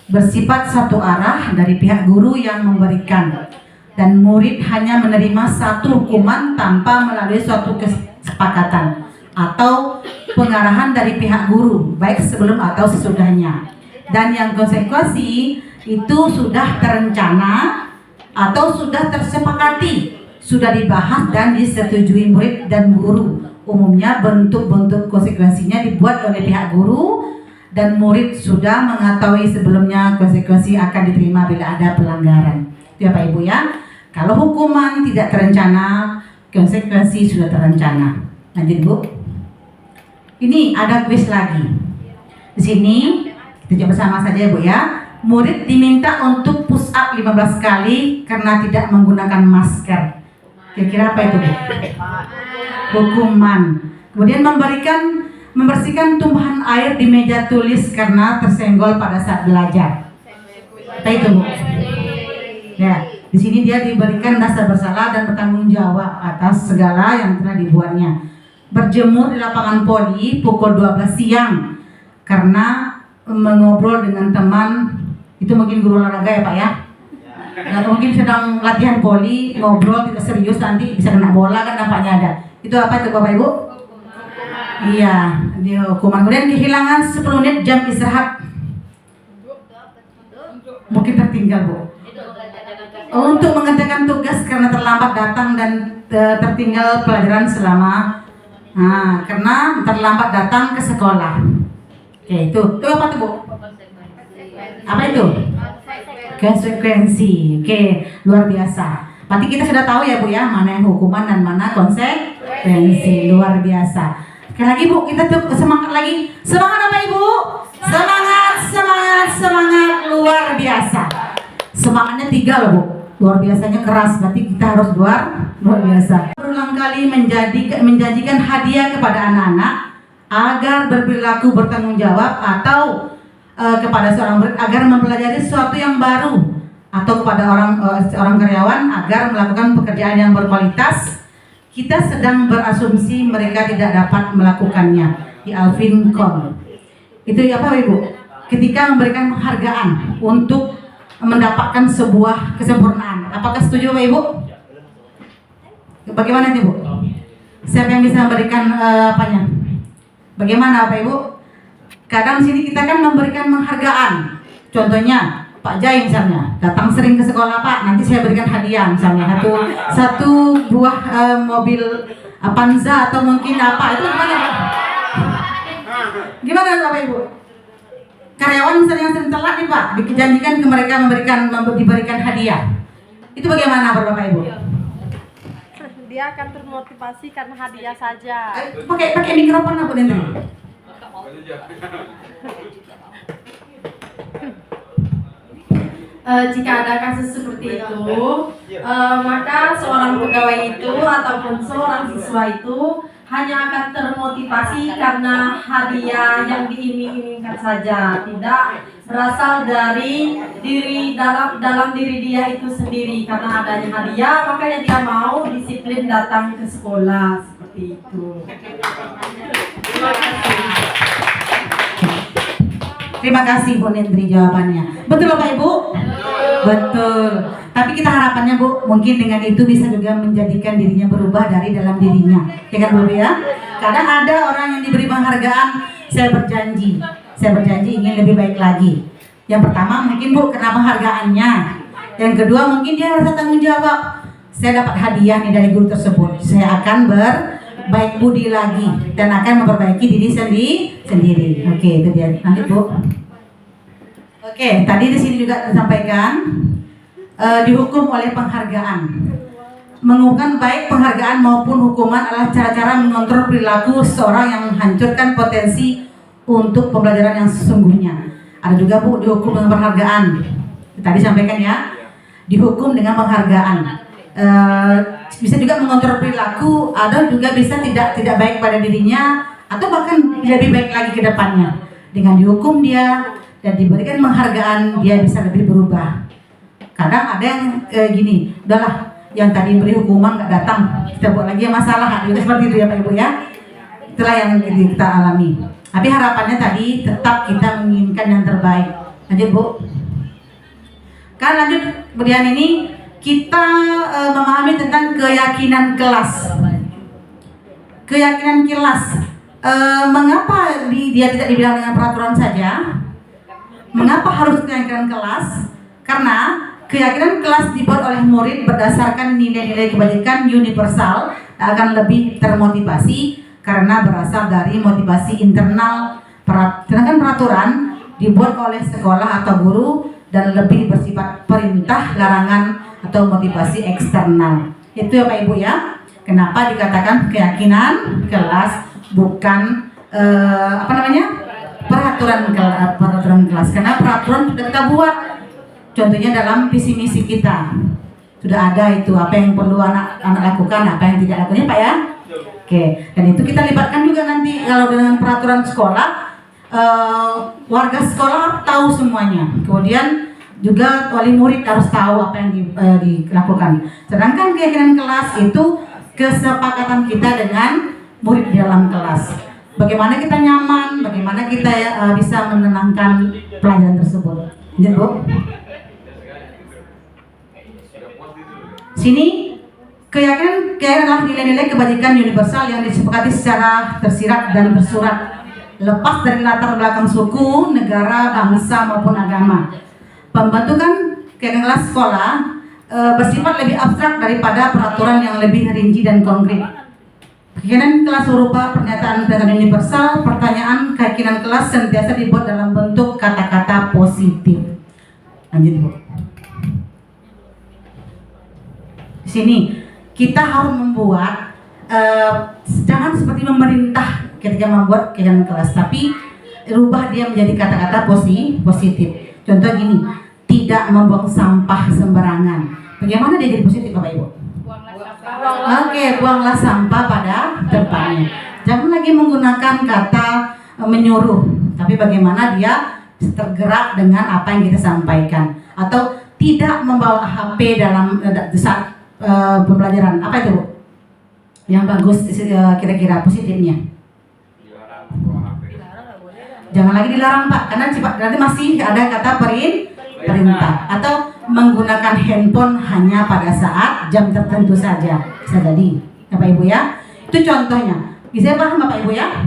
bersifat satu arah dari pihak guru yang memberikan, dan murid hanya menerima satu hukuman tanpa melalui suatu kesepakatan atau pengarahan dari pihak guru, baik sebelum atau sesudahnya. Dan yang konsekuensi itu sudah terencana atau sudah tersepakati, sudah dibahas dan disetujui murid dan guru. Umumnya bentuk-bentuk konsekuensinya dibuat oleh pihak guru dan murid sudah mengetahui sebelumnya konsekuensi akan diterima bila ada pelanggaran. Itu ya Pak Ibu ya. Kalau hukuman tidak terencana, konsekuensi sudah terencana. Lanjut Bu. Ini ada kuis lagi. Di sini kita coba sama saja Bu ya. Murid diminta untuk push up 15 kali karena tidak menggunakan masker. Kira-kira apa itu Bu? Hukuman. Kemudian membersihkan tumpahan air di meja tulis karena tersenggol pada saat belajar. Apa itu Bu? Ya, di sini dia diberikan rasa bersalah dan bertanggung jawab atas segala yang telah dibuatnya. Berjemur di lapangan poli pukul 12 siang karena mengobrol dengan teman. Itu mungkin guru olahraga ya Pak ya. Nah, mungkin sedang latihan poli, ngobrol tidak serius, nanti bisa kena bola kan nampaknya ada. Itu apa itu Bapak Ibu? Iya, di hukuman. Kemudian kehilangan 10 menit jam istirahat. Mungkin tertinggal Bu. Untuk mengerjakan tugas karena terlambat datang dan tertinggal pelajaran selama karena terlambat datang ke sekolah. Oke, itu apa tuh Bu? Apa itu? Konsekuensi. Oke, luar biasa. Berarti kita sudah tahu ya Bu ya, mana yang hukuman dan mana konsekuensi. Pensi, luar biasa. Sekali lagi Bu, kita tuh semangat lagi. Semangat apa Ibu? Semangat, semangat, semangat, luar biasa. Semangatnya 3 loh Bu. Luar biasanya keras, berarti kita harus luar biasa. Berulang kali menjanjikan hadiah kepada anak-anak agar berperilaku bertanggung jawab, atau kepada seorang murid agar mempelajari sesuatu yang baru, atau kepada orang karyawan agar melakukan pekerjaan yang berkualitas. Kita sedang berasumsi mereka tidak dapat melakukannya. Di Alvin Kohn. Itu apa Ibu? Ketika memberikan penghargaan untuk mendapatkan sebuah kesempurnaan. Apakah setuju Bapak Ibu? Bagaimana nih Bu? Siapa yang bisa memberikan apanya? Bagaimana Bapak Ibu? Kadang sini kita kan memberikan penghargaan. Contohnya Pak Jai misalnya datang sering ke sekolah Pak, nanti saya berikan hadiah misalnya satu buah mobil Avanza atau mungkin apa, itu gimana? Gimana Bapak Ibu? Karyawan misalnya yang sering telat nih Pak, dijanjikan ke mereka diberikan hadiah. Itu bagaimana Bapak Ibu? Dia akan termotivasi karena hadiah saja. Pakai mikrofon apa nanti? Jika ada kasus seperti itu, maka seorang pegawai itu ataupun seorang siswa itu hanya akan termotivasi karena hadiah yang diiming-imingkan saja, tidak berasal dari dalam diri dia itu sendiri. Karena adanya hadiah, makanya dia mau disiplin datang ke sekolah seperti itu. Terima kasih Bu Nendri jawabannya. Betul Bapak Ibu? Betul. Tapi kita harapannya Bu, mungkin dengan itu bisa juga menjadikan dirinya berubah dari dalam dirinya. Ya kan Bu ya? Kadang ada orang yang diberi penghargaan, saya berjanji ingin lebih baik lagi. Yang pertama mungkin Bu kena penghargaannya. Yang kedua mungkin dia rasa tanggung jawab. Saya dapat hadiah nih dari guru tersebut. Saya akan berbaik budi lagi dan akan memperbaiki diri sendiri. Oke, itu dia. Nanti Bu. Oke, tadi di sini juga disampaikan dihukum oleh penghargaan. Mengumumkan baik penghargaan maupun hukuman adalah cara-cara mengontrol perilaku seseorang yang menghancurkan potensi untuk pembelajaran yang sesungguhnya. Ada juga Bu dihukum dengan penghargaan. Tadi sampaikan ya, dihukum dengan penghargaan. Bisa juga mengontrol perilaku, ada juga bisa tidak baik pada dirinya, atau bahkan lebih baik lagi ke depannya. Dengan dihukum dia dan diberikan penghargaan, dia bisa lebih berubah. Kadang ada yang gini, udahlah yang tadi beri hukuman nggak datang, kita buat lagi masalah, juga seperti itu ya Pak Ibu ya. Itulah yang kita alami. Tapi harapannya tadi tetap kita menginginkan yang terbaik. Lanjut Bu. Kan lanjut kemudian ini kita memahami tentang keyakinan kelas. Keyakinan kelas. Mengapa dia tidak dibilang dengan peraturan saja? Mengapa harus keyakinan kelas? Karena keyakinan kelas dibuat oleh murid berdasarkan nilai-nilai kebajikan universal, akan lebih termotivasi karena berasal dari motivasi internal. Sedangkan peraturan dibuat oleh sekolah atau guru dan lebih bersifat perintah, larangan atau motivasi eksternal. Itu ya Pak Ibu ya. Kenapa dikatakan keyakinan kelas bukan peraturan kelas? Karena peraturan sudah kita buat. Contohnya dalam visi misi kita sudah ada itu apa yang perlu anak lakukan, apa yang tidak lakukannya Pak ya. Oke, dan itu kita libatkan juga nanti kalau dengan peraturan sekolah, warga sekolah tahu semuanya. Kemudian juga wali murid harus tahu apa yang dilakukan. Sedangkan keyakinan kelas itu kesepakatan kita dengan murid di dalam kelas. Bagaimana kita nyaman, bagaimana kita bisa menenangkan pelajaran tersebut. Lanjut Bu. Sini keyakinan adalah nilai-nilai kebajikan universal yang disepakati secara tersirat dan tersurat, lepas dari latar belakang suku, negara, bangsa maupun agama. Pembentukan keyakinan kelas sekolah bersifat lebih abstrak daripada peraturan yang lebih rinci dan konkret. Keyakinan kelas berupa pernyataan universal. Pertanyaan keyakinan kelas sentiasa dibuat dalam bentuk kata-kata positif. Lanjut Bu. Sini kita harus membuat jangan seperti memerintah ketika membuat kegiatan kelas, tapi rubah dia menjadi kata-kata positif. Contoh gini, tidak membuang sampah sembarangan. Bagaimana dia jadi positif, Bapak Ibu? Oke, buanglah sampah pada tempatnya. Jangan lagi menggunakan kata menyuruh, tapi bagaimana dia tergerak dengan apa yang kita sampaikan. Atau tidak membawa HP dalam saat pembelajaran. Apa itu, Bu? Yang bagus kira-kira positifnya. Jangan lagi dilarang, Pak, karena nanti masih ada kata perintah. Atau menggunakan handphone hanya pada saat jam tertentu saja, bisa jadi, Bapak Ibu ya. Itu contohnya. Bisa paham Bapak Ibu ya?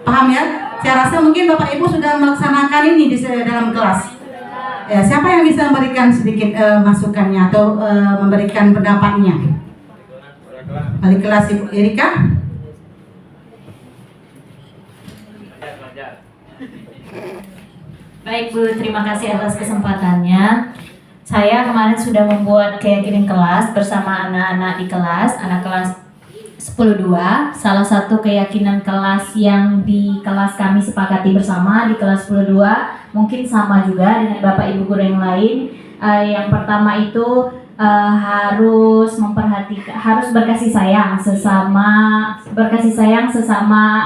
Paham ya? Saya rasa mungkin Bapak Ibu sudah melaksanakan ini di dalam kelas. Ya, siapa yang bisa memberikan sedikit masukannya atau memberikan pendapatnya? Wali kelas Ibu Erika. Baik Bu, terima kasih atas kesempatannya. Saya kemarin sudah membuat keyakinan kelas bersama anak-anak di kelas, anak kelas 10-2. Salah satu keyakinan kelas yang di kelas kami sepakati bersama di kelas 10-2 mungkin sama juga dengan Bapak Ibu guru yang lain. Yang pertama itu harus memperhatikan, harus berkasih sayang sesama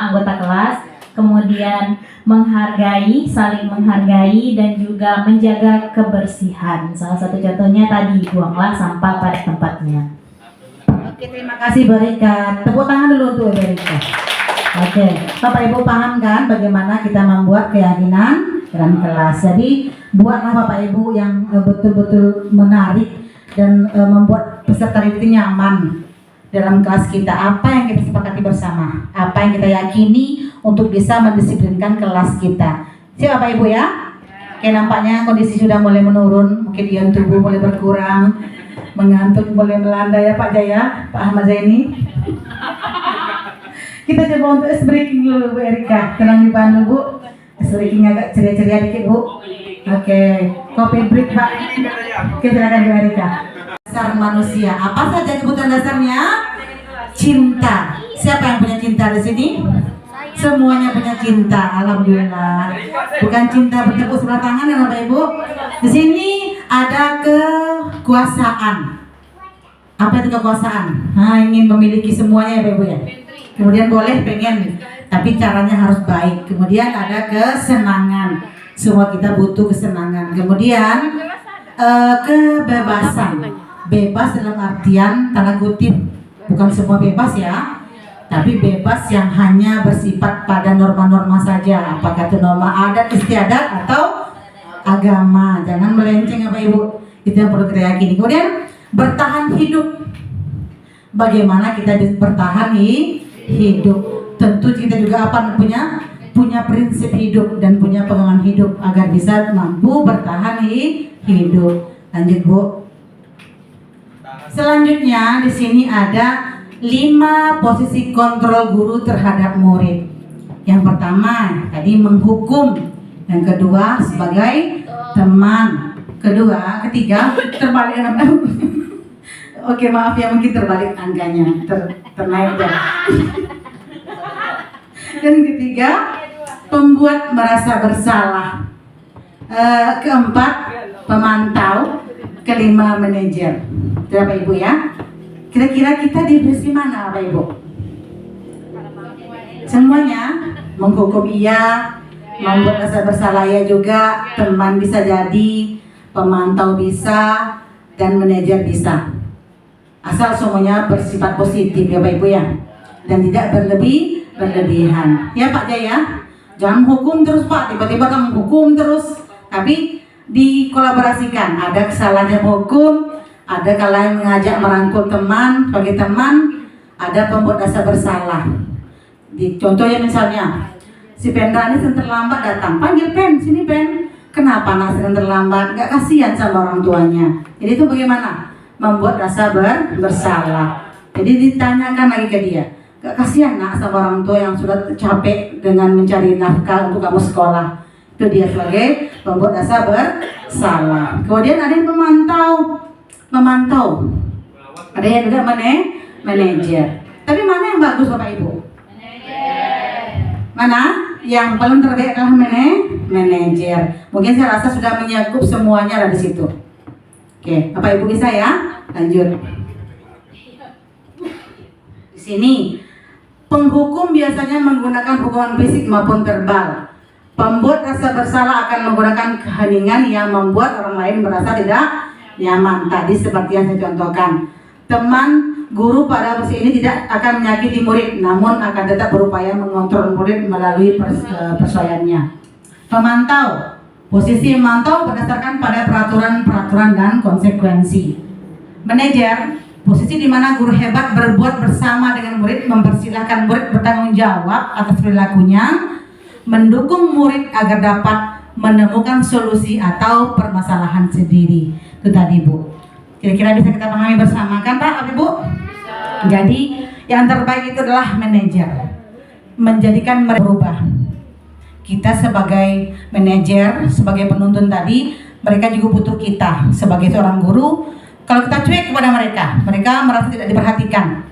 anggota kelas. Kemudian menghargai, saling menghargai, dan juga menjaga kebersihan. Salah satu contohnya tadi, buanglah sampah pada tempatnya. Oke, terima kasih Bu Erika. Tepuk tangan dulu untuk Bu Erika. Oke, Bapak Ibu paham kan bagaimana kita membuat keyakinan dalam kelas. Jadi buatlah Bapak Ibu yang betul-betul menarik dan membuat peserta itu nyaman dalam kelas kita. Apa yang kita sepakati bersama, apa yang kita yakini untuk bisa mendisiplinkan kelas kita. Siap Bapak Ibu ya? Oke, nampaknya kondisi sudah mulai menurun, mungkin ion tubuh mulai berkurang, mengantuk mulai melanda ya Pak Jaya, Pak Ahmad Zaini. Kita coba untuk ice breaking dulu Bu Erika, tenang di Bandung Bu. Ice breaking agak ceria-ceria dikit Bu. Oke, kopi break Pak. Oke, silakan Bu Erika. Dasar manusia, apa saja kebutuhan dasarnya? Cinta. Siapa yang punya cinta di sini? Semuanya punya cinta, alhamdulillah. Bukan cinta bertepuk sebelah tangan ya Bapak Ibu. Di sini ada kekuasaan. Apa itu kekuasaan? Ingin memiliki semuanya ya Bapak Ibu ya. Kemudian boleh pengen, tapi caranya harus baik. Kemudian ada kesenangan. Semua kita butuh kesenangan. Kemudian kebebasan. Bebas dalam artian tanda kutip, bukan semua bebas ya, tapi bebas yang hanya bersifat pada norma-norma saja. Apakah itu norma adat istiadat atau agama. Jangan melenceng Bapak Ibu. Itu yang perlu kita yakini. Kemudian bertahan hidup. Bagaimana kita bertahan hidup? Tentu kita juga punya prinsip hidup dan punya pegangan hidup agar bisa mampu bertahan hidup. Lanjut Bu. Selanjutnya di sini ada 5 posisi kontrol guru terhadap murid. Yang pertama tadi menghukum, yang kedua sebagai teman, ketiga terbalik. Oke maaf ya, mungkin terbalik angkanya, ternaik ya. Dan ketiga pembuat merasa bersalah. Keempat pemantau, kelima manajer. Bapak Ibu ya. Kira-kira kita di posisi mana Bapak Ibu? Semuanya menghukum iya, membuat rasa bersalah ya juga, teman bisa jadi, pemantau bisa, dan manajer bisa. Asal semuanya bersifat positif ya Bapak Ibu ya, dan tidak berlebihan. Ya Pak Jaya, jangan hukum terus Pak, tiba-tiba kamu hukum terus, tapi dikolaborasikan. Ada kesalahan hukum, ada kalian mengajak merangkul teman, bagi teman, ada pembuat rasa bersalah. Contohnya misalnya, si Pendra ini terlambat datang, panggil Pen, sini Pen. Kenapa anak sedang terlambat? Gak kasihan sama orang tuanya. Jadi itu bagaimana? Membuat rasa bersalah. Jadi ditanyakan lagi ke dia, gak kasihan nak sama orang tua yang sudah capek dengan mencari nafkah untuk kamu sekolah. Itu dia sebagai pembuat rasa bersalah. Kemudian ada yang memantau. Ada yang juga manajer. Tapi mana yang bagus Bapak Ibu? Mana? Yang paling terbaik adalah manajer. Mungkin saya rasa sudah menyakup semuanya ada di situ. Oke, Bapak Ibu bisa ya? Lanjut. Di sini penghukum biasanya menggunakan hukuman fisik maupun verbal. Pembuat rasa bersalah akan menggunakan keheningan yang membuat orang lain merasa tidak nyaman. Tadi seperti yang saya contohkan. Teman guru pada posisi ini tidak akan menyakiti murid, namun akan tetap berupaya mengontrol murid melalui persuasiannya. Pemantau. Posisi memantau berdasarkan pada peraturan-peraturan dan konsekuensi. Manajer. Posisi di mana guru hebat berbuat bersama dengan murid, mempersilahkan murid bertanggung jawab atas perilakunya, mendukung murid agar dapat menemukan solusi atau permasalahan sendiri. Itu tadi Bu. Kira-kira bisa kita pahami bersama kan Pak, Ibu? Jadi yang terbaik itu adalah manajer, menjadikan mereka berubah. Kita sebagai manajer, sebagai penuntun tadi, mereka juga butuh kita sebagai seorang guru. Kalau kita cuek kepada mereka merasa tidak diperhatikan.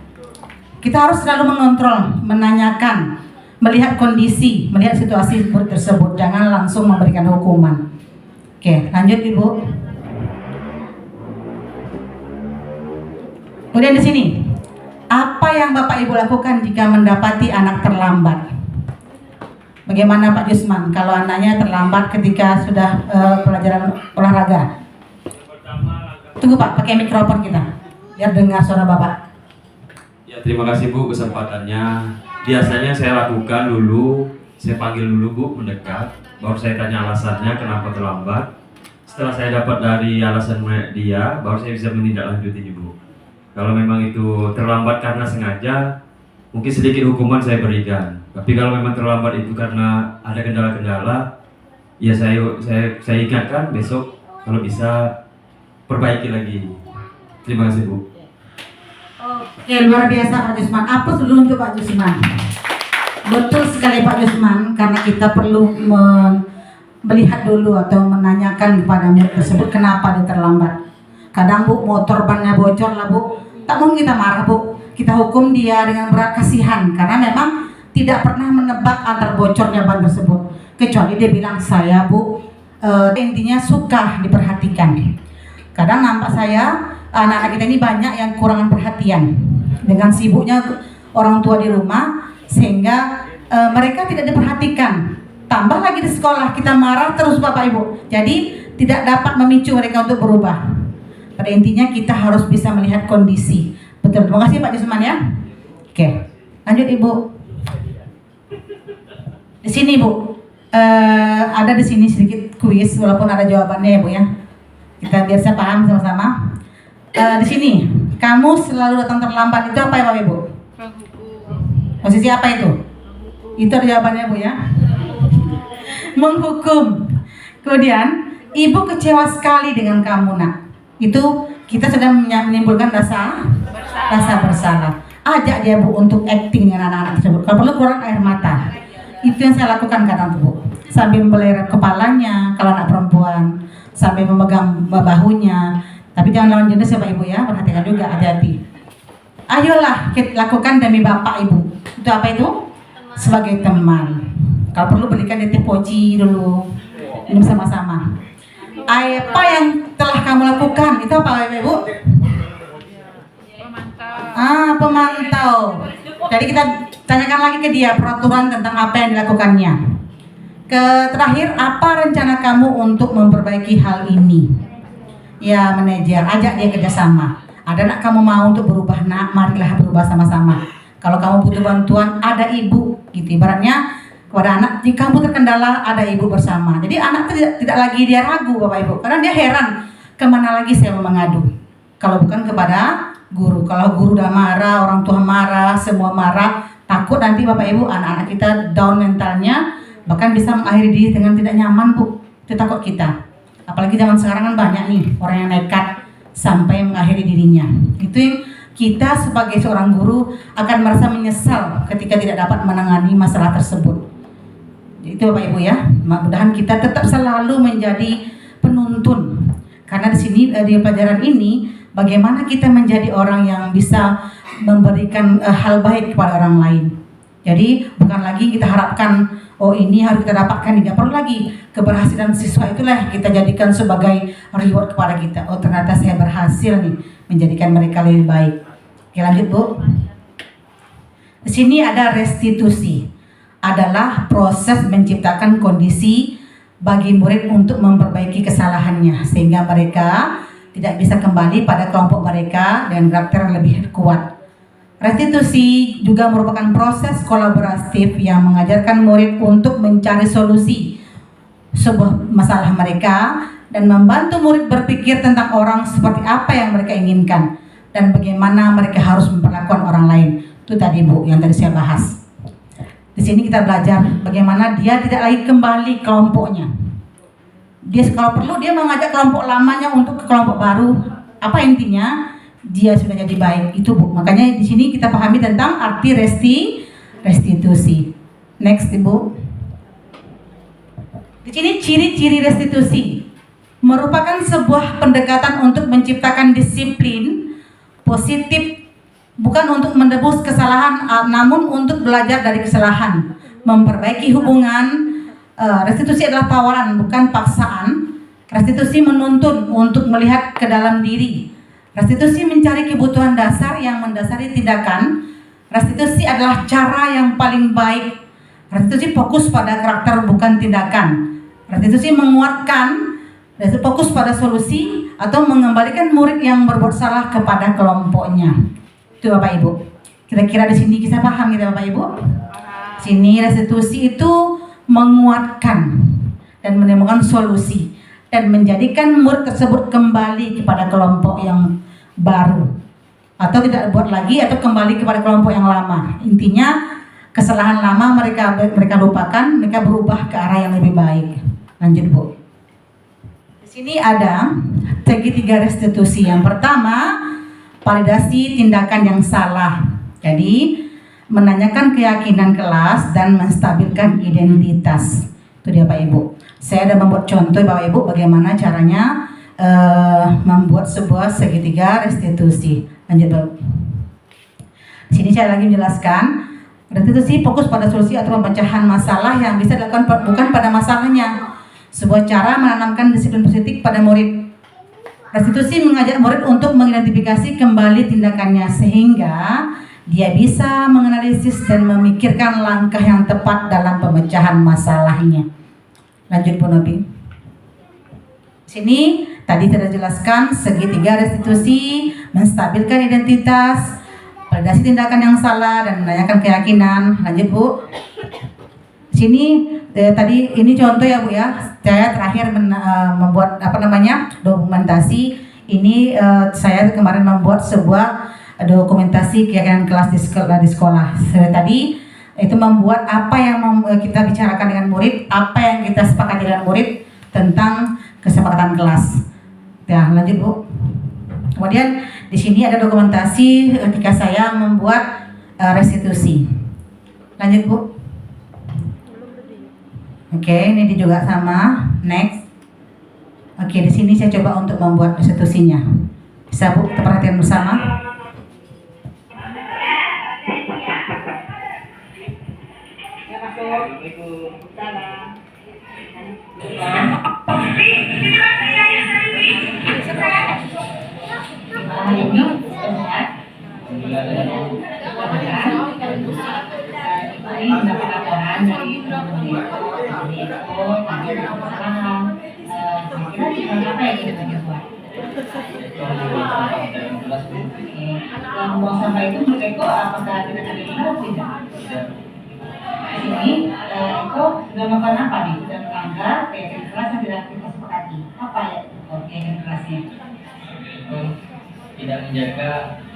Kita harus selalu mengontrol, menanyakan, melihat kondisi, melihat situasi tersebut, jangan langsung memberikan hukuman. Oke, lanjut Ibu. Kemudian di sini, apa yang Bapak Ibu lakukan jika mendapati anak terlambat? Bagaimana Pak Jusman kalau anaknya terlambat ketika sudah pelajaran olahraga? Tunggu Pak, pakai mikrofon kita, biar dengar suara Bapak. Ya, terima kasih Bu kesempatannya. Biasanya saya lakukan dulu, saya panggil dulu Bu mendekat, baru saya tanya alasannya kenapa terlambat. Setelah saya dapat dari alasan dia, baru saya bisa menindaklanjuti Bu. Kalau memang itu terlambat karena sengaja, mungkin sedikit hukuman saya berikan. Tapi kalau memang terlambat itu karena ada kendala-kendala, ya saya ingatkan besok kalau bisa perbaiki lagi. Terima kasih Bu. Oke, luar biasa Pak Jusman. Apa dulu untuk Pak Jusman? Betul sekali Pak Jusman, karena kita perlu melihat dulu atau menanyakan kepada murid tersebut kenapa dia terlambat. Kadang Bu, motor bannya bocor lah Bu, tak mungkin kita marah Bu, kita hukum dia dengan berat kasihan karena memang tidak pernah menebak antar bocornya ban tersebut. Kecuali dia bilang saya Bu, intinya suka diperhatikan. Kadang nampak saya anak-anak kita ini banyak yang kurangan perhatian dengan sibuknya orang tua di rumah, sehingga mereka tidak diperhatikan. Tambah lagi di sekolah kita marah terus Bapak Ibu, jadi tidak dapat memicu mereka untuk berubah. Pada intinya kita harus bisa melihat kondisi. Betul, terima kasih Pak Jusman ya. Oke, lanjut Ibu. Di sini Bu, ada di sini sedikit kuis walaupun ada jawabannya ya Bu ya. Kita biar saya paham sama-sama. Di sini, kamu selalu datang terlambat itu apa ya Bapak Ibu? Posisi apa itu? Itu ada jawabannya Bu ya. Menghukum. Kemudian, Ibu kecewa sekali dengan kamu nak. Itu kita sedang menimbulkan rasa bersalah. Ajak dia Bu untuk acting dengan anak-anak tersebut. Kalau perlu keluar air mata. Itu yang saya lakukan kadang Bu. Sambil meleret kepalanya kalau anak perempuan, sambil memegang bahunya. Tapi jangan lawan jenis ya Pak Ibu ya, perhatikan juga, hati-hati. Ayolah kita lakukan demi Bapak Ibu. Itu apa itu? Sebagai teman. Kalau perlu berikan dia teh poci dulu, minum sama-sama. Apa yang telah kamu lakukan? Itu apa Bapak Ibu? Pemantau. Jadi kita tanyakan lagi ke dia peraturan tentang apa yang dilakukannya. Terakhir, apa rencana kamu untuk memperbaiki hal ini? Ya manajer, ajak dia kerjasama. Ada nak kamu mau untuk berubah nak, marilah berubah sama-sama. Kalau kamu butuh bantuan, ada ibu, gitu. Ibaratnya kepada anak, jika kamu terkendala, ada ibu bersama. Jadi anak tidak lagi dia ragu Bapak Ibu, karena dia heran kemana lagi saya mau mengadu. Kalau bukan kepada guru. Kalau guru udah marah, orang tua marah, semua marah, takut nanti Bapak Ibu anak-anak kita down mentalnya, bahkan bisa mengakhiri diri dengan tidak nyaman Bu. Itu takut kita. Apalagi zaman sekarang kan banyak nih orang yang nekat sampai mengakhiri dirinya. Itu yang kita sebagai seorang guru akan merasa menyesal ketika tidak dapat menangani masalah tersebut. Itu Bapak Ibu ya. Mudah-mudahan kita tetap selalu menjadi penuntun. Karena di sini di pelajaran ini bagaimana kita menjadi orang yang bisa memberikan hal baik kepada orang lain. Jadi bukan lagi kita harapkan oh ini harus kita dapatkan, tidak perlu lagi. Keberhasilan siswa itulah kita jadikan sebagai reward kepada kita. Oh ternyata saya berhasil nih menjadikan mereka lebih baik. Oke, lanjut Bu. Di sini ada restitusi, adalah proses menciptakan kondisi bagi murid untuk memperbaiki kesalahannya sehingga mereka tidak bisa kembali pada kelompok mereka dengan karakter yang lebih kuat. Restitusi juga merupakan proses kolaboratif yang mengajarkan murid untuk mencari solusi sebuah masalah mereka dan membantu murid berpikir tentang orang seperti apa yang mereka inginkan dan bagaimana mereka harus memperlakukan orang lain. Itu tadi Bu yang tadi saya bahas. Di sini kita belajar bagaimana dia tidak lagi kembali kelompoknya. Dia kalau perlu dia mengajak kelompok lamanya untuk ke kelompok baru. Apa intinya? Dia sudah jadi baik. Itu Bu. Makanya di sini kita pahami tentang arti restitusi. Next Ibu. Di sini ciri-ciri restitusi merupakan sebuah pendekatan untuk menciptakan disiplin positif, bukan untuk menebus kesalahan, namun untuk belajar dari kesalahan, memperbaiki hubungan. Restitusi adalah tawaran, bukan paksaan. Restitusi menuntun untuk melihat ke dalam diri. Restitusi mencari kebutuhan dasar yang mendasari tindakan. Restitusi adalah cara yang paling baik. Restitusi fokus pada karakter, bukan tindakan. Restitusi menguatkan, fokus pada solusi atau mengembalikan murid yang berbuat salah kepada kelompoknya. Itu Bapak Ibu. Kira-kira di sini kita paham gitu Bapak Ibu? Sini restitusi itu menguatkan dan menemukan solusi dan menjadikan murid tersebut kembali kepada kelompok yang baru atau tidak buat lagi atau kembali kepada kelompok yang lama. Intinya kesalahan lama mereka lupakan, mereka berubah ke arah yang lebih baik. Lanjut Bu. Di sini ada segitiga restitusi. Yang pertama, validasi tindakan yang salah. Jadi menanyakan keyakinan kelas dan menstabilkan identitas. Itu dia Pak Ibu. Saya ada membuat contoh Bapak Ibu bagaimana caranya membuat sebuah segitiga restitusi. Lanjut Bu. Di sini saya lagi menjelaskan restitusi fokus pada solusi atau pemecahan masalah yang bisa dilakukan bukan pada masalahnya. Sebuah cara menanamkan disiplin positif pada murid. Restitusi mengajak murid untuk mengidentifikasi kembali tindakannya sehingga dia bisa menganalisis dan memikirkan langkah yang tepat dalam pemecahan masalahnya. Lanjut Bu Nobi. Sini tadi sudah dijelaskan segitiga restitusi, menstabilkan identitas, validasi tindakan yang salah dan menanyakan keyakinan. Lanjut Bu. Sini tadi ini contoh ya Bu ya. Saya terakhir membuat dokumentasi. Ini saya kemarin membuat sebuah dokumentasi keyakinan kelas di sekolah. Tadi itu membuat apa yang kita bicarakan dengan murid, apa yang kita sepakati dengan murid tentang kesepakatan kelas. Ya, lanjut Bu. Kemudian di sini ada dokumentasi ketika saya membuat restitusi. Lanjut Bu. Oke, ini juga sama. Next. Oke, di sini saya coba untuk membuat restitusinya. Bisa Bu, kita perhatian bersama. Yang buang sampah itu menurut Eko apakah tidak ada benar atau tidak? Ini Eko sudah melakukan apa nih? Sudah melanggar keyakinan kelas yang tidak kita sepakati. Apa ya keyakinan kelasnya? Tidak menjaga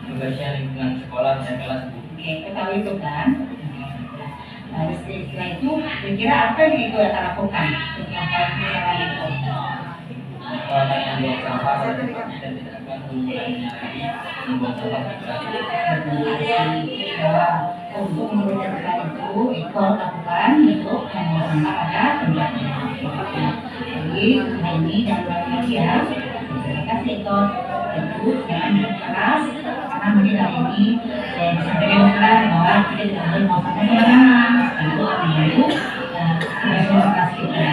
kebersihan lingkungan sekolah dan kelas. Oke, ketahui itu kan. Nah, setelah itu kira-kira apa yang Eko akan lakukan setelah kesalahan itu? Kalau yang buang sampah dan tidak akan mengulanginya lagi, membuang sampah untuk memberikan hal itu Eko lakukan untuk membuang sampah pada tempatnya. Jadi hari ini dan lagi ya. Terima kasih Eko. itu jangan keras karena mungkin hari ini saya sampaikan keras bahwa kita tidak boleh melakukan sembarangan itu itu harus konsentrasi kita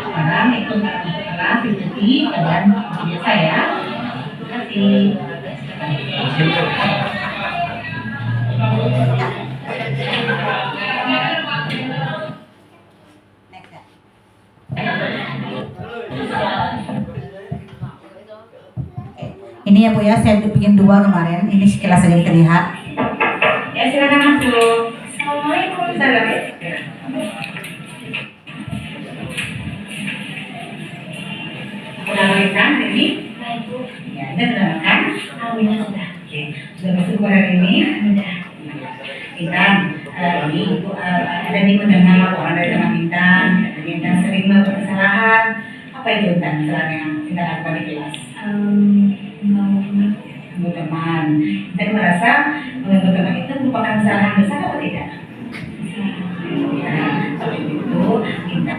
sekarang itu keras ikuti dan biasa ya. Terima kasih. Ini ya Bu ya, saya bikin 2 kemarin. Ini sekilas saja kita lihat. Ya silakan masuk. Assalamualaikum warahmatullahi Sudah makan ini? Ya, sudah makan? Alhamdulillah sudah. Oke, sudah bersyukur hari ini? Sudah. Intan, ini Ibu ada nih mendengar laporan dari teman Intan. Intan sering melakukan kesalahan. Apa itu Intan kesalahan yang Intan lakukan di kelas? Menurut teman. Intan merasa menurut teman itu merupakan kesalahan besar atau tidak? Ya, kalau itu Intan.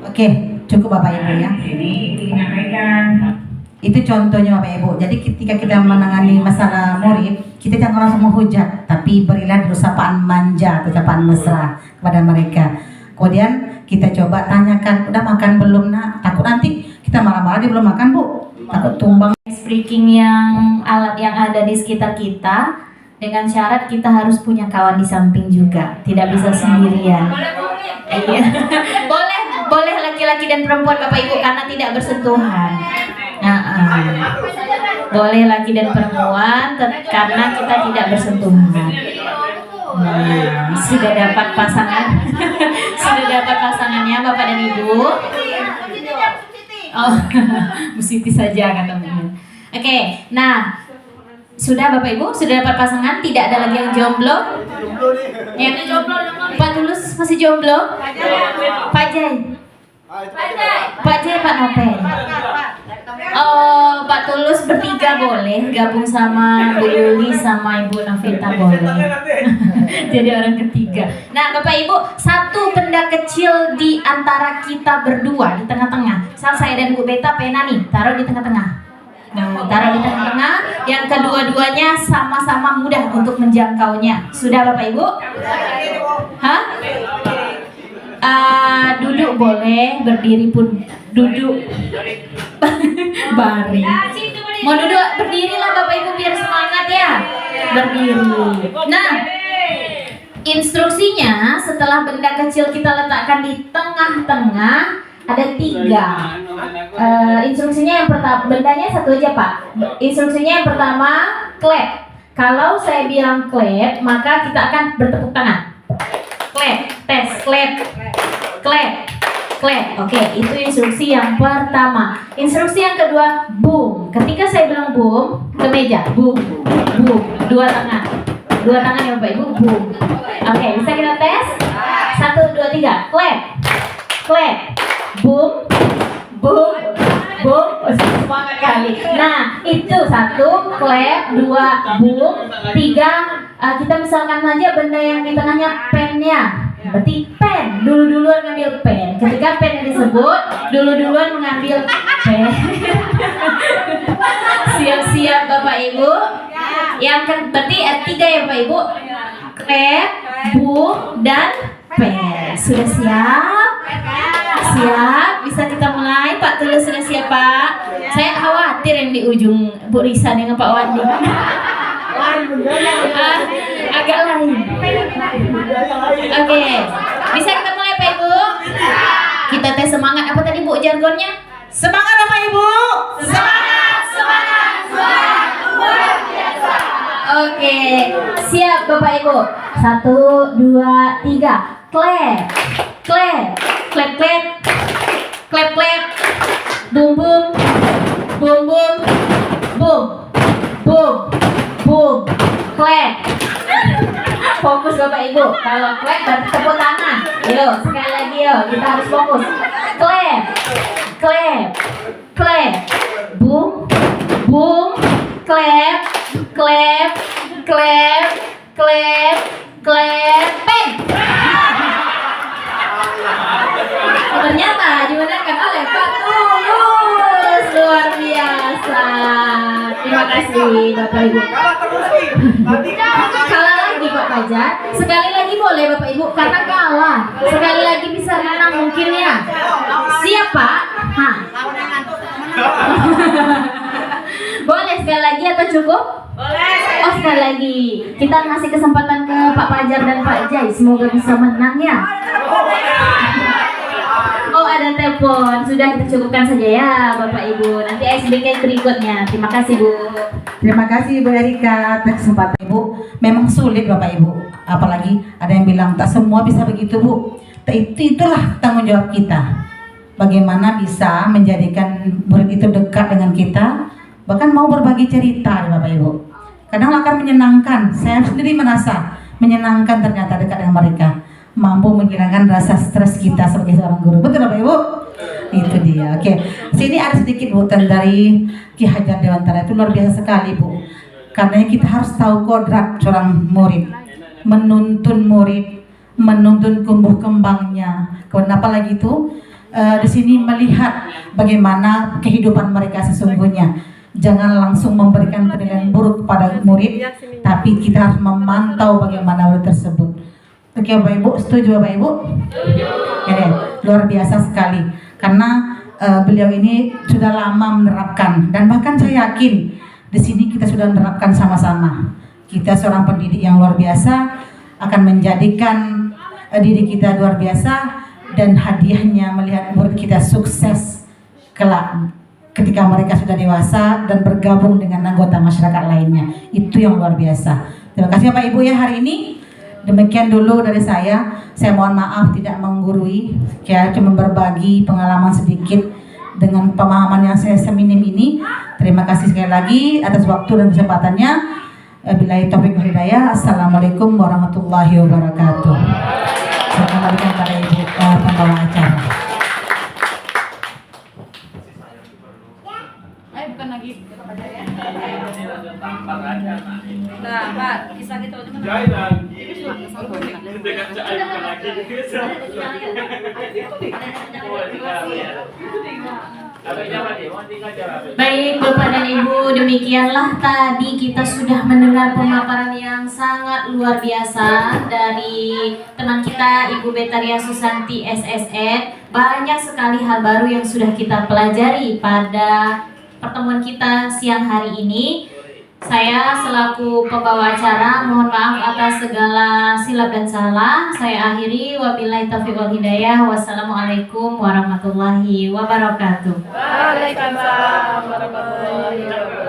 Oke, cukup Bapak Ibu ya. Ini Ibu menyampaikan. Itu contohnya Bapak Ibu. Jadi ketika kita menangani masalah murid, kita jangan langsung menghujat, tapi berilah dulu sapaan manja atau sapaan mesra kepada mereka. Kemudian kita coba tanyakan, udah makan belum nak? Takut nanti kita marah-marah dia belum makan Bu, takut tumbang. Speaking yang alat yang ada di sekitar kita, dengan syarat kita harus punya kawan di samping juga, tidak bisa sendirian. Iya. boleh laki-laki dan perempuan Bapak Ibu karena tidak bersentuhan. Boleh laki dan perempuan karena kita tidak bersentuhan. Sudah dapat pasangan, sudah dapat pasangannya Bapak dan Ibu. Oh, Bu Siti saja kata Bu. Oke, nah sudah Bapak Ibu sudah dapat pasangan, tidak ada lagi yang jomblo. Yang jomblo, Pak Tulus masih jomblo. Pak Jai. Pak Jai, Pak Nopen. Oh, Pak Tulus bertiga boleh gabung sama Bu Yuli sama Ibu Novita boleh. Jadi orang ketiga. Nah, Bapak Ibu, satu benda kecil di antara kita berdua di tengah-tengah. Misal saya dan Bu Beta pena nih, taruh di tengah-tengah. Nah, taruh di tengah-tengah. Yang kedua-duanya sama-sama mudah untuk menjangkaunya. Sudah Bapak Ibu? Hah? Duduk boleh, berdiri pun duduk. Baring. Mau duduk berdirilah Bapak Ibu biar semangat ya. Berdiri. Nah, instruksinya setelah benda kecil kita letakkan di tengah-tengah ada 3. Instruksinya yang pertama, bendanya satu aja Pak. Instruksinya yang pertama clap. Kalau saya bilang clap, maka kita akan bertepuk tangan. Clap, tes, clap, clap, clap. Oke, itu instruksi yang pertama. Instruksi yang kedua, boom. Ketika saya bilang boom, ke meja, boom, boom. 2 tangan ya Bapak Ibu, boom. Oke, bisa kita tes? 1, 2, 3, clap, clap, boom, boom, boom. Semangat kali. Nah, itu 1, clap, 2, boom, 3. Kita misalkan aja benda yang di tengahnya pennya, berarti pen, duluan ngambil pen. Ketika pen yang disebut, duluan mengambil pen. Siap-siap Bapak Ibu. Yang berarti 3 ya Bapak Ibu. Clap, boom, dan pen. Sudah siap? Siap, bisa kita mulai. Pak Tulus sudah siap Pak? Saya khawatir yang di ujung Bu Risa dengan Pak Wandi. Agak lain. Oke, bisa kita mulai Pak Ibu? Kita tes semangat. Apa tadi Bu jargonnya? Semangat Bapak Ibu. Semangat, semangat, semangat, luar biasa. Oke, siap Bapak Ibu. 1, 2, 3, clap, clap, clap, clap, clap, clap, boom, boom, boom, boom, boom, boom, boom, clap. Fokus Bapak Ibu. Kalau clap berarti tepuk tangan. Yo, sekali lagi yo, kita harus fokus. Clap, clap, clap, boom, boom, clap, clap, clap, clap, clap, pen. Ternyata dimenangkan oleh Pak Tulus, luar biasa. Terima kasih Bapak Ibu. Kalah lagi Pak Fajar. Sekali lagi boleh Bapak Ibu karena kalah. Sekali lagi bisa menang mungkin ya. Siap Pak? Hah. Boleh sekali lagi atau cukup? Boleh. Oh sekali lagi. Kita ngasih kesempatan ke Pak Fajar dan Pak Jai. Semoga bisa menang ya. Oh ada telepon. Sudah kita cukupkan saja ya Bapak Ibu. Nanti SBK berikutnya. Terima kasih Bu. Terima kasih Bu Erika atas kesempatan Ibu. Memang sulit Bapak Ibu. Apalagi ada yang bilang tak semua bisa begitu Bu. Itulah tanggung jawab kita. Bagaimana bisa menjadikan murid itu dekat dengan kita, bahkan mau berbagi cerita Bapak Ibu. Kadang akan menyenangkan. Saya sendiri merasa menyenangkan ternyata dekat dengan mereka. Mampu menghilangkan rasa stres kita sebagai seorang guru. Betul Bapak Ibu? Itu dia. Oke. Sini ada sedikit Bu dari Ki Hajar Dewantara. Itu luar biasa sekali Bu. Karena kita harus tahu kodrat seorang murid, menuntun murid, menuntun tumbuh kembangnya. Kenapa lagi itu? Di sini melihat bagaimana kehidupan mereka sesungguhnya. Jangan langsung memberikan penilaian buruk kepada murid, tapi kita harus memantau bagaimana murid tersebut. Oke Bapak Ibu, setuju Bapak Ibu? Ya, luar biasa sekali. Karena beliau ini sudah lama menerapkan, dan bahkan saya yakin di sini kita sudah menerapkan sama-sama. Kita seorang pendidik yang luar biasa akan menjadikan diri kita luar biasa. Dan hadiahnya melihat murid kita sukses kelak ketika mereka sudah dewasa dan bergabung dengan anggota masyarakat lainnya. Itu yang luar biasa. Terima kasih Bapak Ibu ya hari ini. Demikian dulu dari saya. Saya mohon maaf tidak menggurui, ya cuma berbagi pengalaman sedikit dengan pemahaman yang saya seminim ini. Terima kasih sekali lagi atas waktu dan kesempatannya. Billahi taufiq wal hidayah. Assalamualaikum warahmatullahi wabarakatuh. Saya kembalikan pada Ibu pembawa acara. Bukan lagi. Nah, Pak, kisah kita udah Baik Bapak dan Ibu, demikianlah tadi kita sudah mendengar pemaparan yang sangat luar biasa dari teman kita Ibu Betaria Susanti SSN. Banyak sekali hal baru yang sudah kita pelajari pada pertemuan kita siang hari ini. Saya selaku pembawa acara mohon maaf atas segala silap dan salah. Saya akhiri, wabillahi taufiq wal hidayah. Wassalamualaikum warahmatullahi wabarakatuh. Waalaikumsalam warahmatullahi wabarakatuh.